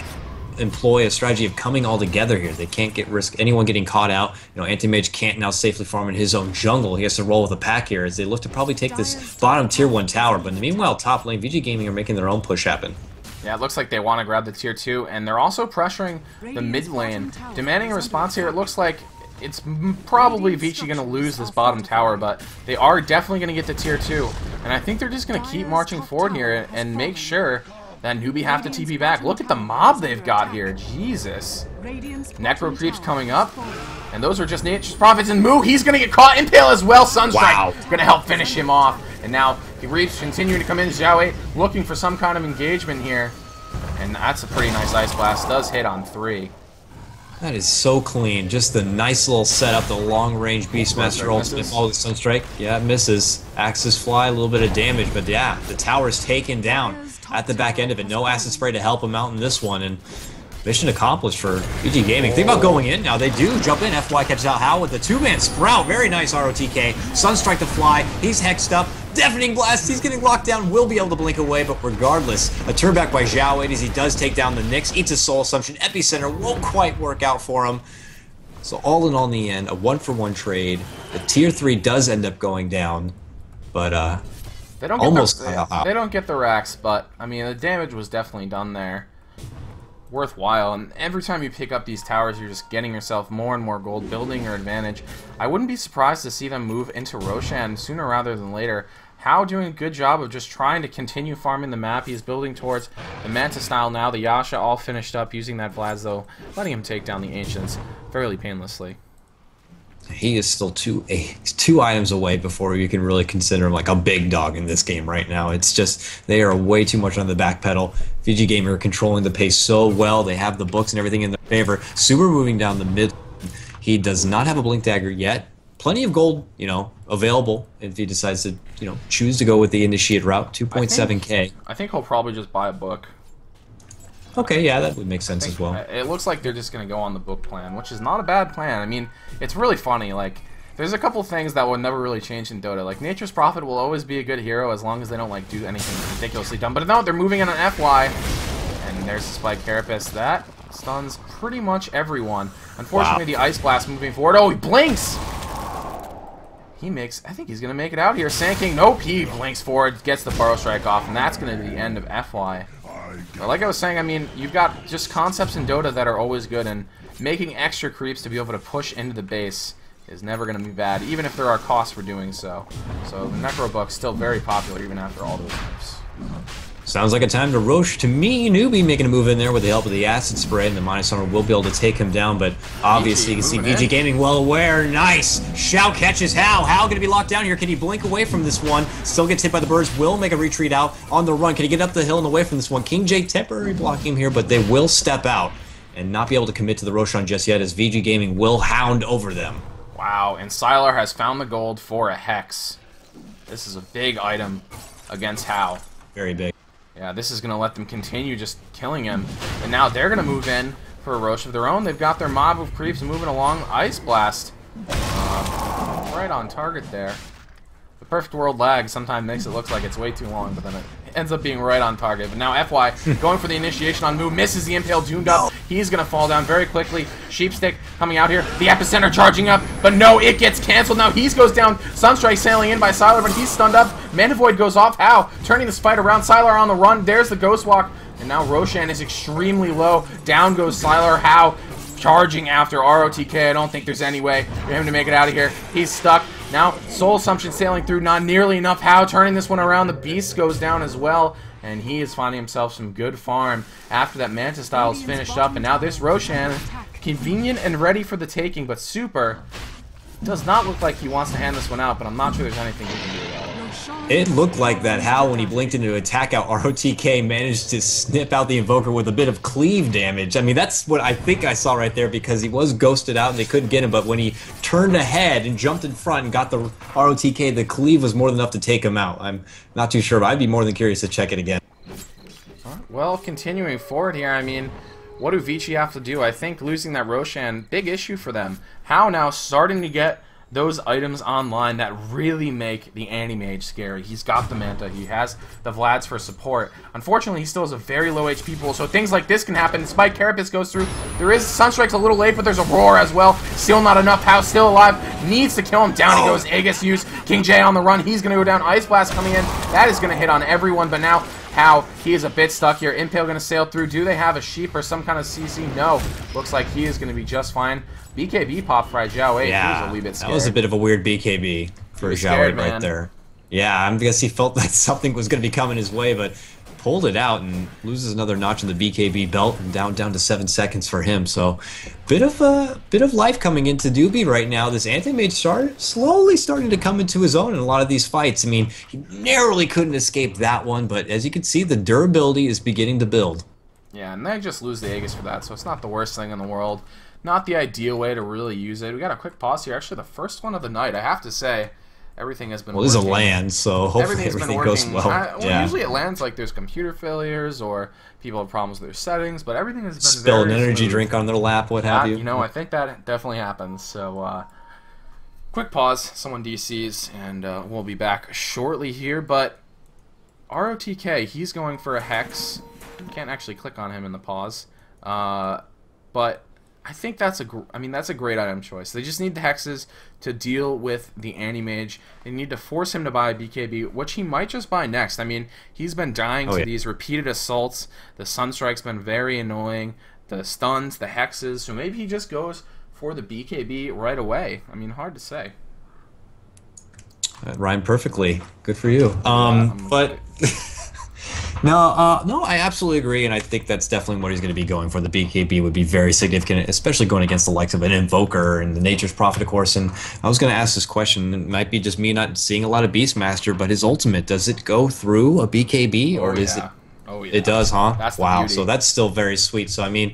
employ a strategy of coming all together here. They can't risk anyone getting caught out. You know, Anti-Mage can't now safely farm in his own jungle. He has to roll with a pack here as they look to probably take this bottom tier 1 tower, but meanwhile, top lane, VG Gaming are making their own push happen. Yeah, it looks like they want to grab the tier 2, and they're also pressuring the mid lane, demanding a response here. It looks like it's probably Vici going to lose this bottom tower, but they are definitely going to get the tier 2. And I think they're just going to keep marching forward here and make sure that Newbee have to TP back. Look at the mob they've got here. Jesus. Necro creeps coming up, and those are just Nature's Prophets. And Moo, he's going to get caught. Impale as well. Sunstrike going to help finish him off. And now Reef's continuing to come in. Zhao 8 looking for some kind of engagement here. And that's a pretty nice Ice Blast. Does hit on 3. That is so clean. Just the nice little setup, the long-range Beastmaster ultimate follow the Sunstrike. Yeah, it misses. Axes fly, a little bit of damage, but yeah, the tower's taken down at the back end of it. No acid spray to help him out in this one, and mission accomplished for VG Gaming. Think about going in now. They do jump in. FY catches out How with the 2-man Sprout. Very nice ROTK. Sunstrike to fly. He's hexed up. Deafening Blast. He's getting locked down. Will be able to blink away, but regardless, a turn back by Zhao 8 as he does take down the Nyx. Eats a Soul Assumption. Epicenter won't quite work out for him. So all in all, in the end, a 1-for-1 trade. The tier 3 does end up going down, but they don't get the racks, but I mean the damage was definitely done there. Worthwhile, and every time you pick up these towers, you're just getting yourself more and more gold, building your advantage. I wouldn't be surprised to see them move into Roshan sooner rather than later. How doing a good job of just trying to continue farming the map. He's building towards the Manta style now. The Yasha all finished up using that Vlad, though, letting him take down the Ancients fairly painlessly. He is still two items away before you can really consider him like a big dog in this game right now. It's just, they are way too much on the back pedal. VG Gamer are controlling the pace so well. They have the books and everything in their favor. Super moving down the mid. He does not have a Blink Dagger yet. Plenty of gold, you know, available if he decides to, you know, choose to go with the initiate route. 2.7k. I think he'll probably just buy a book. Okay, yeah, that would make sense as well. It looks like they're just going to go on the book plan, which is not a bad plan. I mean, it's really funny. Like, there's a couple things that will never really change in Dota. Like, Nature's Prophet will always be a good hero as long as they don't, like, do anything ridiculously dumb. But no, they're moving in on FY. And there's the Spike Carapace. That stuns pretty much everyone. Unfortunately, the Ice Blast moving forward. Oh, he blinks! He makes... I think he's going to make it out here. Sand King, nope, he blinks forward, gets the Burrow Strike off, and that's going to be the end of FY. But like I was saying, I mean, you've got just concepts in Dota that are always good, and making extra creeps to be able to push into the base is never going to be bad, even if there are costs for doing so. So the Necro Buck's still very popular even after all those moves. Sounds like a time to Roche to me. Newbee making a move in there with the help of the acid spray, and the Minus Armor will be able to take him down, but obviously you can see VG Gaming well aware. Nice! Shao catches How. How going to be locked down here. Can he blink away from this one? Still gets hit by the birds. Will make a retreat out on the run. Can he get up the hill and away from this one? King J temporary blocking him here, but they will step out. and not be able to commit to the Roshan just yet, as VG Gaming will hound over them. Wow, and Sylar has found the gold for a Hex. This is a big item against Hao. Very big. Yeah, this is going to let them continue just killing him. And now they're going to move in for a Rosh of their own. They've got their mob of creeps moving along. Ice Blast. Right on target there. The Perfect World lag sometimes makes it look like it's way too long, but then it ends up being right on target. But now FY going for the initiation on move, misses the impale, doomed up. He's going to fall down very quickly. Sheepstick coming out here. The epicenter charging up, but no, it gets canceled. Now he goes down. Sunstrike sailing in by Sylar, but he's stunned up. Mana Void goes off. Hao turning this fight around. Sylar on the run. There's the Ghost Walk. And now Roshan is extremely low. Down goes Sylar. Hao charging after ROTK. I don't think there's any way for him to make it out of here. He's stuck. Now, Soul Assumption sailing through, not nearly enough. Hao turning this one around. The Beast goes down as well, and he is finding himself some good farm after that Mantis style is finished up. And now this Roshan, convenient and ready for the taking, but Super does not look like he wants to hand this one out, but I'm not sure there's anything he can do about it. It looked like that Hao, when he blinked into attack out, ROTK managed to snip out the Invoker with a bit of cleave damage. I mean, that's what I think I saw right there, because he was ghosted out and they couldn't get him, but when he turned ahead and jumped in front and got the ROTK, the cleave was more than enough to take him out. I'm not too sure, but I'd be more than curious to check it again. Well, continuing forward here, I mean, what do Vici have to do? I think losing that Roshan, big issue for them. Hao now starting to get those items online that really make the Anti-Mage scary. He's got the Manta, he has the Vlads for support. Unfortunately, he still has a very low HP pool, so things like this can happen. Spike Carapace goes through. There is Sunstrike's a little late, but there's a Roar as well. Still not enough. Hao still alive. Needs to kill him. Down he goes. Aegis use. King J on the run. He's going to go down. Ice Blast coming in. That is going to hit on everyone, but now Hao, he is a bit stuck here. Impale going to sail through. Do they have a sheep or some kind of CC? No. Looks like he is going to be just fine. BKB pop for Zhao 8. Yeah, he was a wee bit scared. That was a bit of a weird BKB for Zhao 8 right there. Yeah, I guess he felt that something was going to be coming his way, but pulled it out and loses another notch in the BKB belt, and down to 7 seconds for him. So, bit of life coming into Newbee right now. This Anti-Mage slowly starting to come into his own in a lot of these fights. I mean, he narrowly couldn't escape that one, but as you can see, the durability is beginning to build. Yeah, and they just lose the Aegis for that, so it's not the worst thing in the world. Not the ideal way to really use it. We got a quick pause here. Actually, the first one of the night. I have to say, everything has been working. This is a land, so hopefully everything goes well. Well, usually it lands like there's computer failures or people have problems with their settings, but everything has been spill an energy smooth. Drink on their lap, what have you. You know, I think that definitely happens. So, quick pause. Someone DCs, and we'll be back shortly here. But ROTK, he's going for a Hex. Can't actually click on him in the pause, but I think that's a great item choice. They just need the Hexes to deal with the Anti-Mage. They need to force him to buy a BKB, which he might just buy next. I mean, he's been dying to these repeated assaults. The Sunstrike's been very annoying. The stuns, the Hexes. So maybe he just goes for the BKB right away. I mean, hard to say. That rhymed perfectly. Good for you. But... No, I absolutely agree, and I think that's definitely what he's going to be going for. The BKB would be very significant, especially going against the likes of an Invoker and the Nature's Prophet, of course. And I was going to ask this question, it might be just me not seeing a lot of Beastmaster, but his ultimate, does it go through a BKB, or is it? Oh, yeah. It does, huh? That's wow, beauty. So that's still very sweet. So, I mean,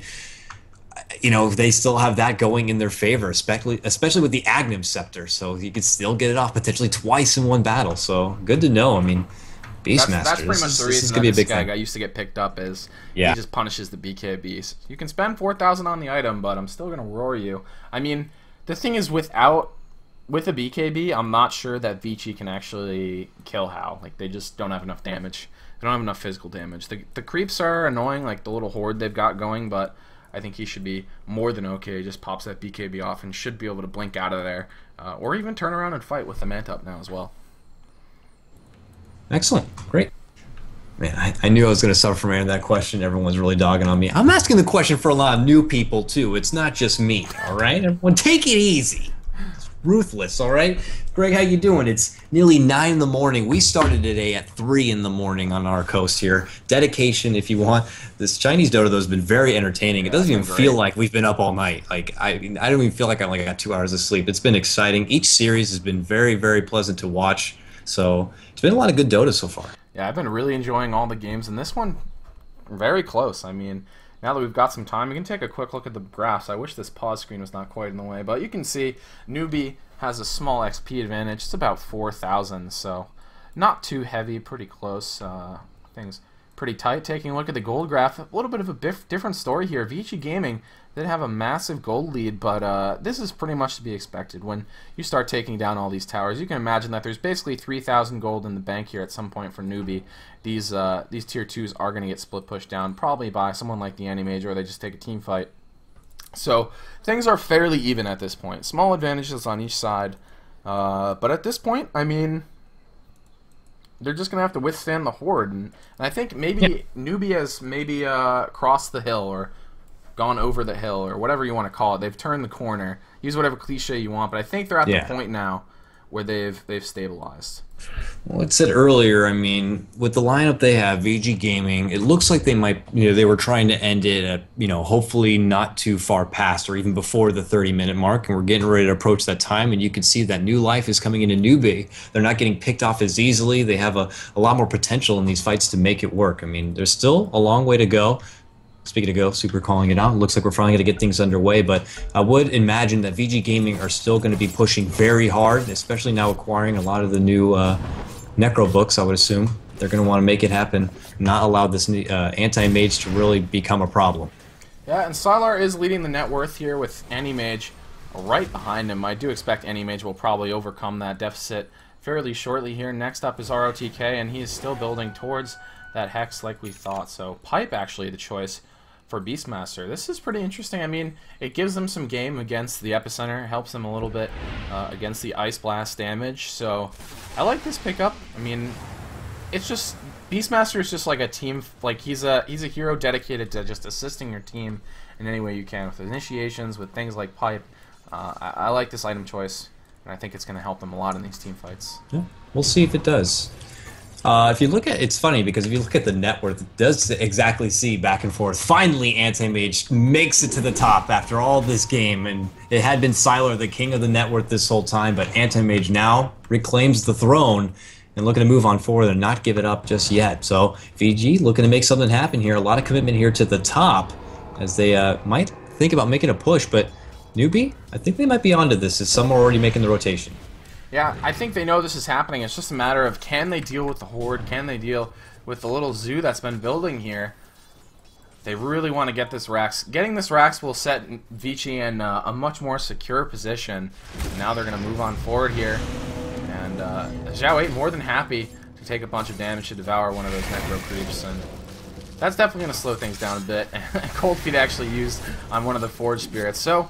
you know, they still have that going in their favor, especially with the Aghanim Scepter, so you could still get it off potentially twice in one battle. So, good to know. I mean... Beastmaster. That's pretty much the reason that this guy used to get picked up is he just punishes the BKBs. You can spend 4,000 on the item, but I'm still gonna roar you. I mean, the thing is, with a BKB, I'm not sure that Vici can actually kill Hao. Like, they just don't have enough damage. They don't have enough physical damage. The creeps are annoying, like the little horde they've got going, but I think he should be more than okay. He just pops that BKB off and should be able to blink out of there, or even turn around and fight with the Manta up now as well. Excellent. Great. Man, I knew I was going to suffer from answering that question. Everyone's really dogging on me. I'm asking the question for a lot of new people, too. It's not just me, all right? Everyone, take it easy. It's ruthless, all right? Greg, how you doing? It's nearly 9 in the morning. We started today at 3 in the morning on our coast here. Dedication, if you want. This Chinese Dota, though, has been very entertaining. It doesn't even feel like we've been up all night. Like I don't even feel like I only got 2 hours of sleep. It's been exciting. Each series has been very, very pleasant to watch. So it's been a lot of good Dota so far. Yeah, I've been really enjoying all the games, and this one, very close. I mean, now that we've got some time, we can take a quick look at the graphs. I wish this pause screen was not quite in the way, but you can see Newbee has a small XP advantage. It's about 4,000, so not too heavy, pretty close. Things pretty tight. Taking a look at the gold graph, a little bit of a different story here. Vici Gaming did have a massive gold lead, but this is pretty much to be expected. When you start taking down all these towers, you can imagine that there's basically 3,000 gold in the bank here at some point for Newbee. These tier 2s are going to get split pushed down, probably by someone like the Anti-Mage, or they just take a team fight. So things are fairly even at this point. Small advantages on each side, but at this point, I mean, they're just going to have to withstand the Horde. And I think maybe Newbee has maybe crossed the hill or gone over the hill or whatever you want to call it. They've turned the corner. Use whatever cliche you want, but I think they're at the point now where they've stabilized. Well, it said earlier, I mean, with the lineup they have, VG Gaming, it looks like they might, they were trying to end it at, hopefully not too far past or even before the 30-minute mark, and we're getting ready to approach that time, and you can see that new life is coming into Newbee. They're not getting picked off as easily. They have a lot more potential in these fights to make it work. I mean, there's still a long way to go. Speaking of go, Super calling it out. It looks like we're finally going to get things underway, but I would imagine that VG Gaming are still going to be pushing very hard, especially now acquiring a lot of the new Necro books, I would assume. They're going to want to make it happen, not allow this Anti-Mage to really become a problem. Yeah, and Sylar is leading the net worth here with Anti-Mage right behind him. I do expect Anti-Mage will probably overcome that deficit fairly shortly here. Next up is ROTK, and he is still building towards that Hex like we thought. So Pipe actually the choice for Beastmaster. This is pretty interesting. I mean, it gives them some game against the Epicenter, helps them a little bit against the Ice Blast damage. So I like this pickup. I mean, it's just Beastmaster is just like a team, like he's a hero dedicated to just assisting your team in any way you can with initiations, with things like Pipe. I like this item choice, and I think it's going to help them a lot in these team fights. Yeah, we'll see if it does. If you look at, it's funny because if you look at the net worth, it does exactly see back and forth. Finally, Anti-Mage makes it to the top after all this game, and it had been Sylar, the king of the net worth this whole time, but Anti-Mage now reclaims the throne and looking to move on forward and not give it up just yet. So VG looking to make something happen here. A lot of commitment here to the top as they might think about making a push, but Newbee, I think they might be onto this as some are already making the rotation. Yeah, I think they know this is happening. It's just a matter of can they deal with the Horde? Can they deal with the little zoo that's been building here? They really want to get this Rax. Getting this Rax will set Vici in a much more secure position. Now they're going to move on forward here. And Zhao 8 more than happy to take a bunch of damage to devour one of those Necro creeps. And that's definitely going to slow things down a bit. Cold Feet actually used on one of the Forge Spirits. So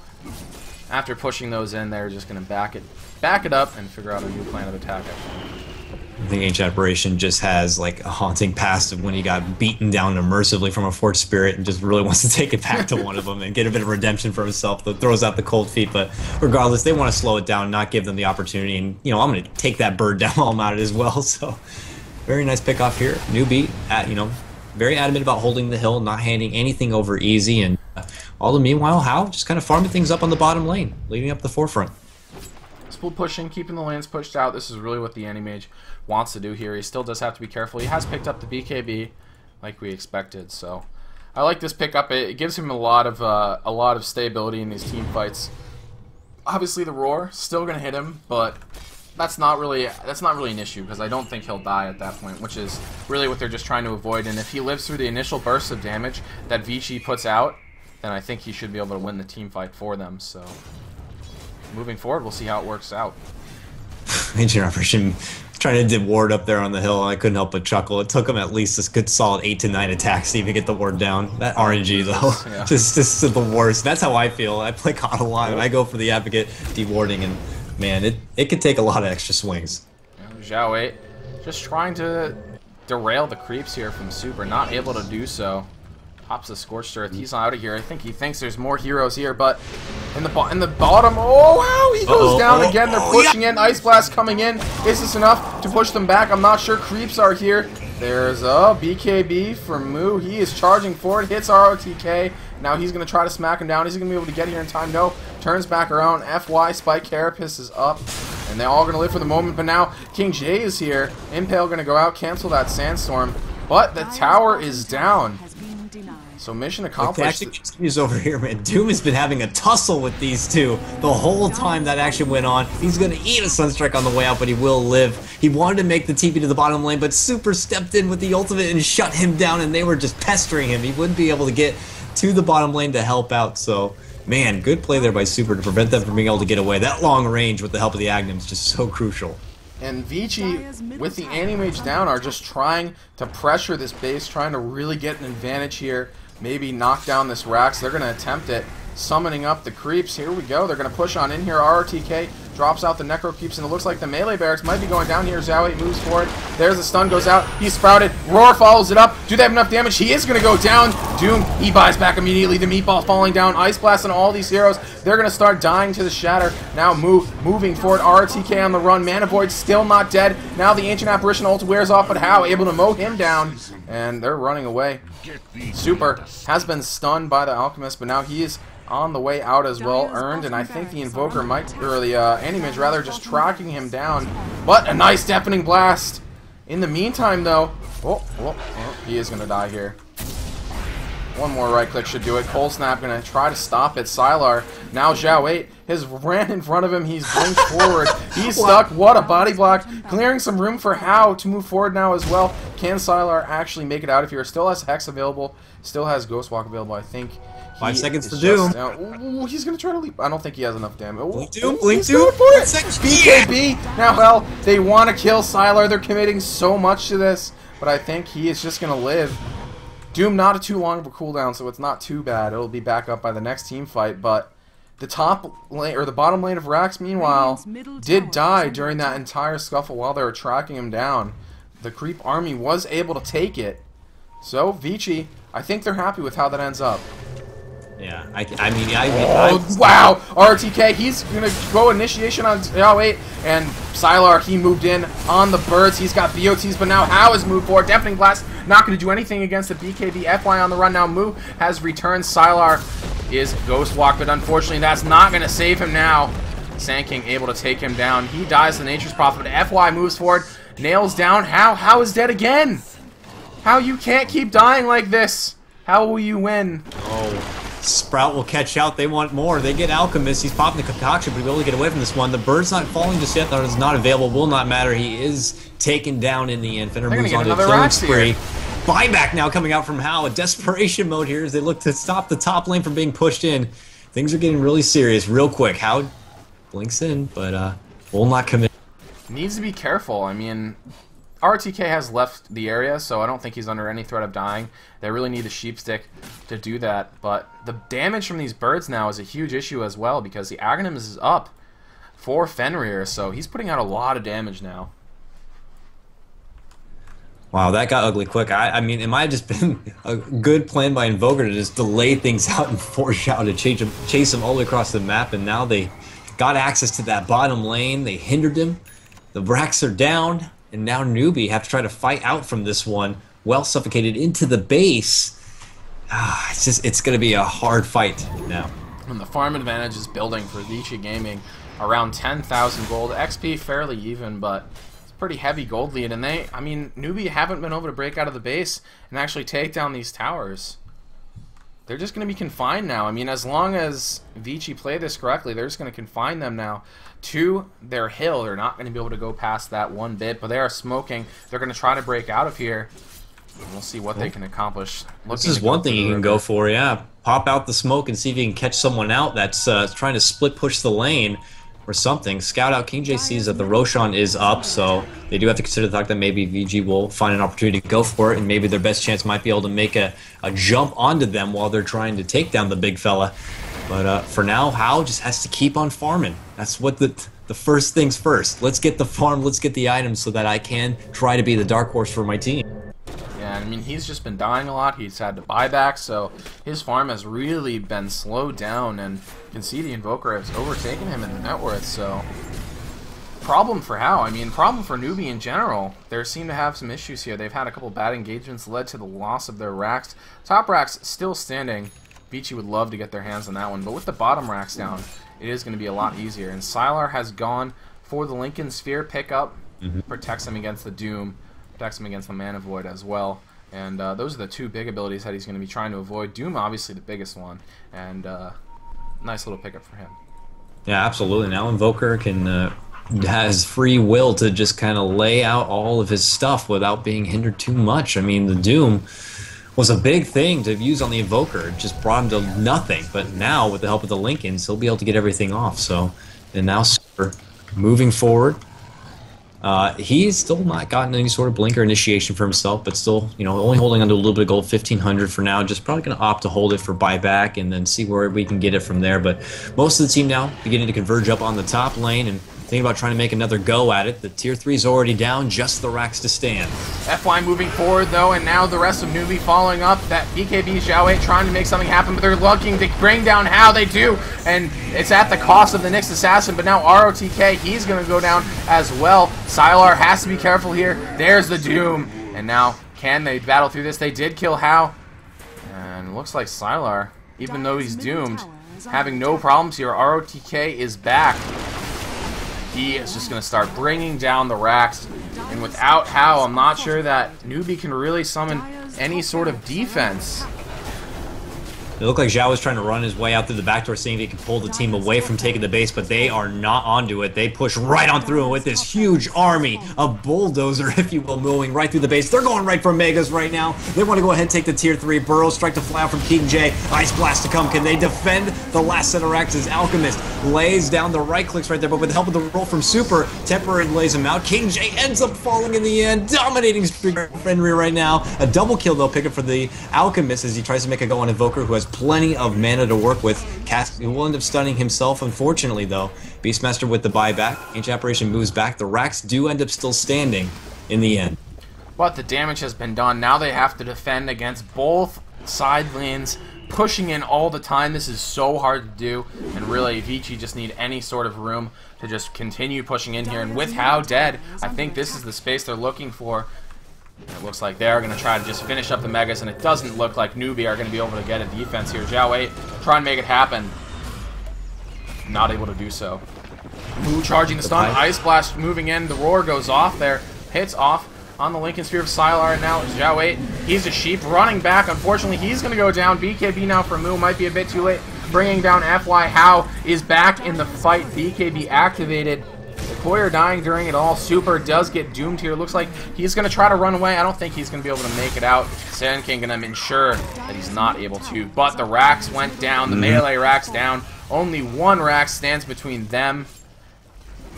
after pushing those in, they're just going to back it up and figure out a new plan of attack. I think Ancient Apparition just has like a haunting past of when he got beaten down immersively from a Forge Spirit and just really wants to take it back to one of them and get a bit of redemption for himself that throws out the Cold Feet. But regardless, they want to slow it down, not give them the opportunity. And, I'm going to take that bird down while I'm at it as well. So very nice pick off here. Newbee, very adamant about holding the hill, not handing anything over easy. And all the meanwhile, How just kind of farming things up on the bottom lane, leading up the forefront. Spool pushing, keeping the lanes pushed out. This is really what the Anti-Mage wants to do here. He still does have to be careful. He has picked up the BKB like we expected, so I like this pickup. It gives him a lot of stability in these team fights. Obviously, the roar still going to hit him, but that's not really an issue because I don't think he'll die at that point, which is really what they're just trying to avoid. And if he lives through the initial bursts of damage that Vici puts out, then I think he should be able to win the team fight for them. So moving forward, we'll see how it works out. Ancient Apparition trying to ward up there on the hill. I couldn't help but chuckle. It took him at least a good solid 8 to 9 attacks to even get the ward down. That RNG though, yeah. just the worst. That's how I feel. I play COD a lot, and I go for the Advocate dewarding, and man, it could take a lot of extra swings. Zhao 8 just trying to derail the creeps here from Super, not able to do so. Pops the Scorched Earth. He's out of here. I think he thinks there's more heroes here, but in the bottom, oh wow, he goes down again. They're pushing in. Ice Blast coming in. Is this enough to push them back? I'm not sure. Creeps are here. There's a BKB for Moo. He is charging forward. Hits ROTK. Now he's going to try to smack him down. Is he going to be able to get here in time? No. Turns back around. FY Spike Carapace is up. And they're all going to live for the moment. But now King J is here. Impale going to go out. Cancel that Sandstorm. But the tower is down. So mission Like, accomplished. the action continues over here, man. Doom has been having a tussle with these two the whole time that action went on. He's going to eat a Sunstrike on the way out, but he will live. He wanted to make the TP to the bottom lane, but Super stepped in with the ultimate and shut him down, and they were just pestering him. He wouldn't be able to get to the bottom lane to help out, so... Man, good play there by Super to prevent them from being able to get away. That long range with the help of the Aghanim is just so crucial. And Vici, with the Anti-Mage down, are just trying to pressure this base, trying to really get an advantage here. Maybe knock down this Rax. They're going to attempt it. Summoning up the creeps. Here we go. They're going to push on in here. RRTK drops out the Necro Creeps, and it looks like the melee barracks might be going down here. Zowie moves forward. There's the stun, goes out. He's sprouted. Roar follows it up. Do they have enough damage? He is going to go down. Doom, he buys back immediately. The meatball falling down. Ice Blast on all these heroes. They're going to start dying to the Shatter. Now moving forward. RRTK on the run. Mana Void still not dead. Now the Ancient Apparition ult wears off, but how? Able to mow him down. And they're running away. Super has been stunned by the Alchemist, but now he is on the way out as well, earned, and I think the Invoker might, or the Anti-Mage rather, just tracking him down. But a nice Deafening Blast. In the meantime, though, he is going to die here. One more right click should do it. Cold Snap going to try to stop it. Sylar, now Zhao 8 has ran in front of him. He's blinked forward. He's stuck. What a body block. Clearing some room for Hao to move forward now as well. Can Sylar actually make it out of here? Still has Hex available. Still has Ghostwalk available, I think. 5 seconds to Doom. Ooh, he's going to try to leap. I don't think he has enough damage. Ooh, Blink Doom, BKB. Now, well, they want to kill Sylar. They're committing so much to this. But I think he is just going to live. Doom not too long of a cooldown, so it's not too bad. It'll be back up by the next team fight, but the top lane, or the bottom lane of Rax, meanwhile, did die during that entire scuffle while they were tracking him down. The creep army was able to take it. So, Vici, I think they're happy with how that ends up. Yeah, wow! RTK, he's going to go initiation on Zhao 8, and Sylar, he moved in on the birds. He's got BOTs, but now Hao has moved forward. Deafening Blast, not going to do anything against the BKB. FY on the run now. Mu has returned. Sylar is Ghostwalk, but unfortunately that's not going to save him now. Sand King able to take him down. He dies to Nature's Prophet. FY moves forward, nails down Hao. Hao is dead again. How you can't keep dying like this? How will you win? Oh. Sprout will catch out. They want more. They get Alchemist. He's popping the Concoction, but he'll be able to get away from this one. The bird's not falling just yet. That is not available. Will not matter. He is taken down in the end. Fenner moves on to the killing spree. Buyback now coming out from Hao. A desperation mode here as they look to stop the top lane from being pushed in. Things are getting really serious real quick. Hao blinks in, but will not commit. Needs to be careful. I mean, RTK has left the area, so I don't think he's under any threat of dying. They really need the Sheep Stick to do that. But the damage from these birds now is a huge issue as well, because the Aghanim is up for Fenrir, so he's putting out a lot of damage now. Wow, that got ugly quick. I mean, it might have just been a good plan by Invoker to just delay things out and force out to chase him all the way across the map, and now they got access to that bottom lane. They hindered him. The Brax are down. And now Newbee have to try to fight out from this one, well suffocated into the base. It's going to be a hard fight now. And the farm advantage is building for Vici Gaming. Around 10,000 gold. XP fairly even, but it's a pretty heavy gold lead. And Newbee haven't been able to break out of the base and actually take down these towers. They're just going to be confined now. I mean, as long as Vici play this correctly, they're just going to confine them now to their hill. They're not going to be able to go past that one bit, but they are smoking. They're going to try to break out of here. And we'll see what they can accomplish. This is one thing you can go for, yeah. Pop out the smoke and see if you can catch someone out that's trying to split push the lane or something. Scout out. King J sees that the Roshan is up, so they do have to consider the fact that maybe VG will find an opportunity to go for it, and maybe their best chance might be able to make a jump onto them while they're trying to take down the big fella. But for now, Hao just has to keep on farming. That's what the first things first. Let's get the farm, let's get the items so that I can try to be the dark horse for my team. Yeah, I mean, he's just been dying a lot. He's had to buy back, so his farm has really been slowed down, and you can see the Invoker has overtaken him in the net worth, so problem for Hao. I mean, problem for Newbee in general. They seem to have some issues here. They've had a couple bad engagements led to the loss of their racks. Top racks still standing. Vici would love to get their hands on that one, but with the bottom racks down, it is going to be a lot easier. And Sylar has gone for the Lincoln Sphere pickup. Protects him against the Doom. Protects him against the Mana Void as well. And those are the two big abilities that he's going to be trying to avoid. Doom, obviously, the biggest one. And nice little pickup for him. Yeah, absolutely. Now Invoker can has free will to just kind of lay out all of his stuff without being hindered too much. I mean, the Doom was a big thing to use on the Invoker. It just brought him to nothing. But now, with the help of the Lincolns, he'll be able to get everything off. So, and now Super moving forward. He's still not gotten any sort of blinker initiation for himself, but still, you know, only holding onto a little bit of gold, 1,500 for now. Just probably going to opt to hold it for buyback and then see where we can get it from there. But most of the team now beginning to converge up on the top lane and thinking about trying to make another go at it. The tier 3 is already down, just the racks to stand. FY moving forward though, and now the rest of Newbee following up. That BKB Xiaowei trying to make something happen, but they're looking to bring down how they do, and it's at the cost of the Nyx Assassin. But now ROTK, he's going to go down as well. Sylar has to be careful here. There's the Doom, and now can they battle through this? They did kill Hao, and it looks like Sylar, even though he's doomed, having no problems here. ROTK is back. He is just going to start bringing down the racks. And without Hao, I'm not sure that Newbee can really summon any sort of defense. It looked like Zhao was trying to run his way out through the back door, seeing if he could pull the team away from taking the base, but they are not onto it. They push right on through with this huge army, a bulldozer, if you will, moving right through the base. They're going right for Megas right now. They want to go ahead and take the tier 3. Burrow strike to fly out from King J. Ice Blast to come. Can they defend the last set of racks as Alchemist lays down the right clicks right there, but with the help of the roll from Super, temporarily lays him out. King J ends up falling in the end, dominating Fenrir right now. A double kill, though, pick up for the Alchemist as he tries to make a go on Invoker, who has plenty of mana to work with. He will end up stunning himself, unfortunately, though. Beastmaster with the buyback. Ancient Apparition moves back. The racks do end up still standing in the end. But the damage has been done. Now they have to defend against both side lanes, pushing in all the time. This is so hard to do, and really, Vici just need any sort of room to just continue pushing in here. And with Hao dead, I think this is the space they're looking for. It looks like they're going to try to just finish up the Megas, and it doesn't look like Newbee are going to be able to get a defense here. Xiaowei try and make it happen. Not able to do so. Moo charging the stun. Ice Blast moving in. The roar goes off there. Hits off on the Lincoln Sphere of Sylar. And now Xiaowei, he's a sheep running back. Unfortunately, he's going to go down. BKB now for Moo. Might be a bit too late. Bringing down FY. Hao is back in the fight. BKB activated. Koyer dying during it all. Super does get doomed here. Looks like he's going to try to run away. I don't think he's going to be able to make it out. Sand King going to ensure that he's not able to. But the racks went down. The melee racks down. Only one rack stands between them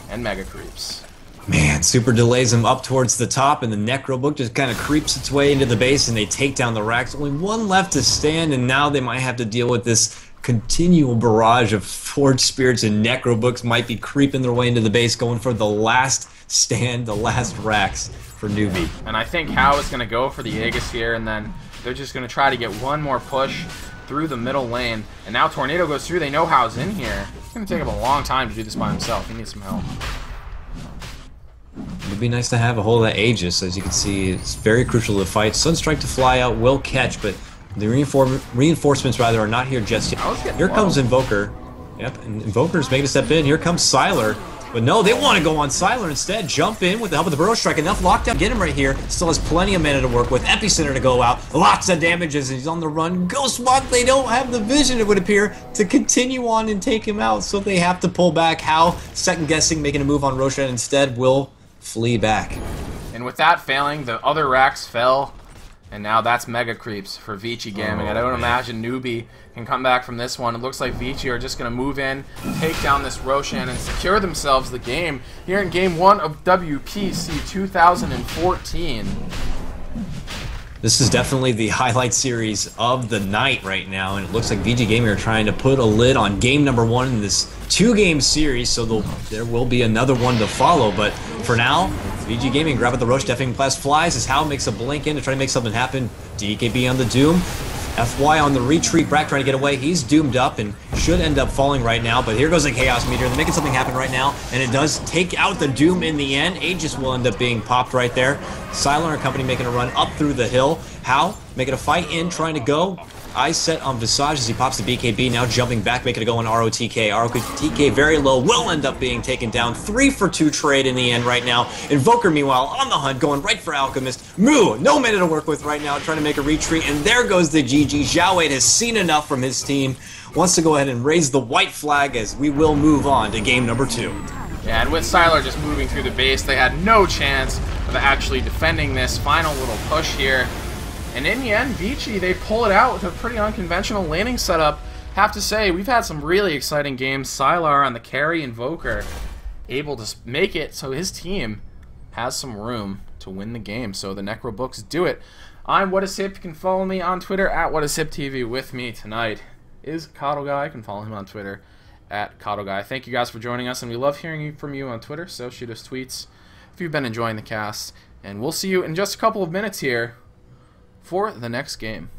and Mega Creeps. Man, Super delays him up towards the top, and the Necro Book just kind of creeps its way into the base, and they take down the racks. Only one left to stand, and now they might have to deal with this continual barrage of Forged Spirits, and Necro Books might be creeping their way into the base, going for the last stand, the last racks for Newbee. And I think Hao is going to go for the Aegis here, and then they're just going to try to get one more push through the middle lane. And now Tornado goes through. They know Hao's in here. It's going to take him a long time to do this by himself. He needs some help. It would be nice to have a hold of that Aegis. As you can see, it's very crucial to the fight. Sunstrike to fly out will catch, but the reinforcements rather are not here just yet. Here comes Invoker. Yep, and Invoker's making a step in. Here comes Sylar. But no, they want to go on Sylar instead. Jump in with the help of the Burrow Strike. Enough lockdown. Get him right here. Still has plenty of mana to work with. Epicenter to go out. Lots of damages. He's on the run. Ghostwalk. They don't have the vision, it would appear, to continue on and take him out. So they have to pull back. Hao, second guessing, making a move on Roshan instead, will flee back. And with that failing, the other racks fell. And now that's Mega Creeps for Vici Gaming. I don't imagine Newbee can come back from this one. It looks like Vici are just going to move in, take down this Roshan, and secure themselves the game here in Game 1 of WPC 2014. This is definitely the highlight series of the night right now, and it looks like VG Gaming are trying to put a lid on game number 1 in this 2-game series, so there will be another one to follow. But for now, VG Gaming grab at the Roche. Deafening Blast flies as Hao makes a blink in to try to make something happen. DKB on the Doom. FY on the retreat, Brack trying to get away. He's doomed up and should end up falling right now, but here goes a Chaos Meteor. They're making something happen right now, and it does take out the Doom in the end. Aegis will end up being popped right there. Sylar and company making a run up through the hill. How? Making a fight in, trying to go. Eyes set on Visage as he pops the BKB, now jumping back, making it go on ROTK. ROTK very low, will end up being taken down. 3 for 2 trade in the end right now. Invoker, meanwhile, on the hunt, going right for Alchemist. Moo, no mana to work with right now, trying to make a retreat, and there goes the GG. Zhao Wei has seen enough from his team, wants to go ahead and raise the white flag as we will move on to game number 2. Yeah, and with Sylar just moving through the base, they had no chance of actually defending this final little push here. And in the end, Vici, they pull it out with a pretty unconventional laning setup. Have to say, we've had some really exciting games. Sylar on the carry Invoker able to make it so his team has some room to win the game. So the Necro Books do it. I'm WhatIsHip. You can follow me on Twitter at WhatIsHipTV. With me tonight is Coddle Guy. You can follow him on Twitter at Coddle Guy. Thank you guys for joining us, and we love hearing from you on Twitter, so shoot us tweets if you've been enjoying the cast. And we'll see you in just a couple of minutes here for the next game.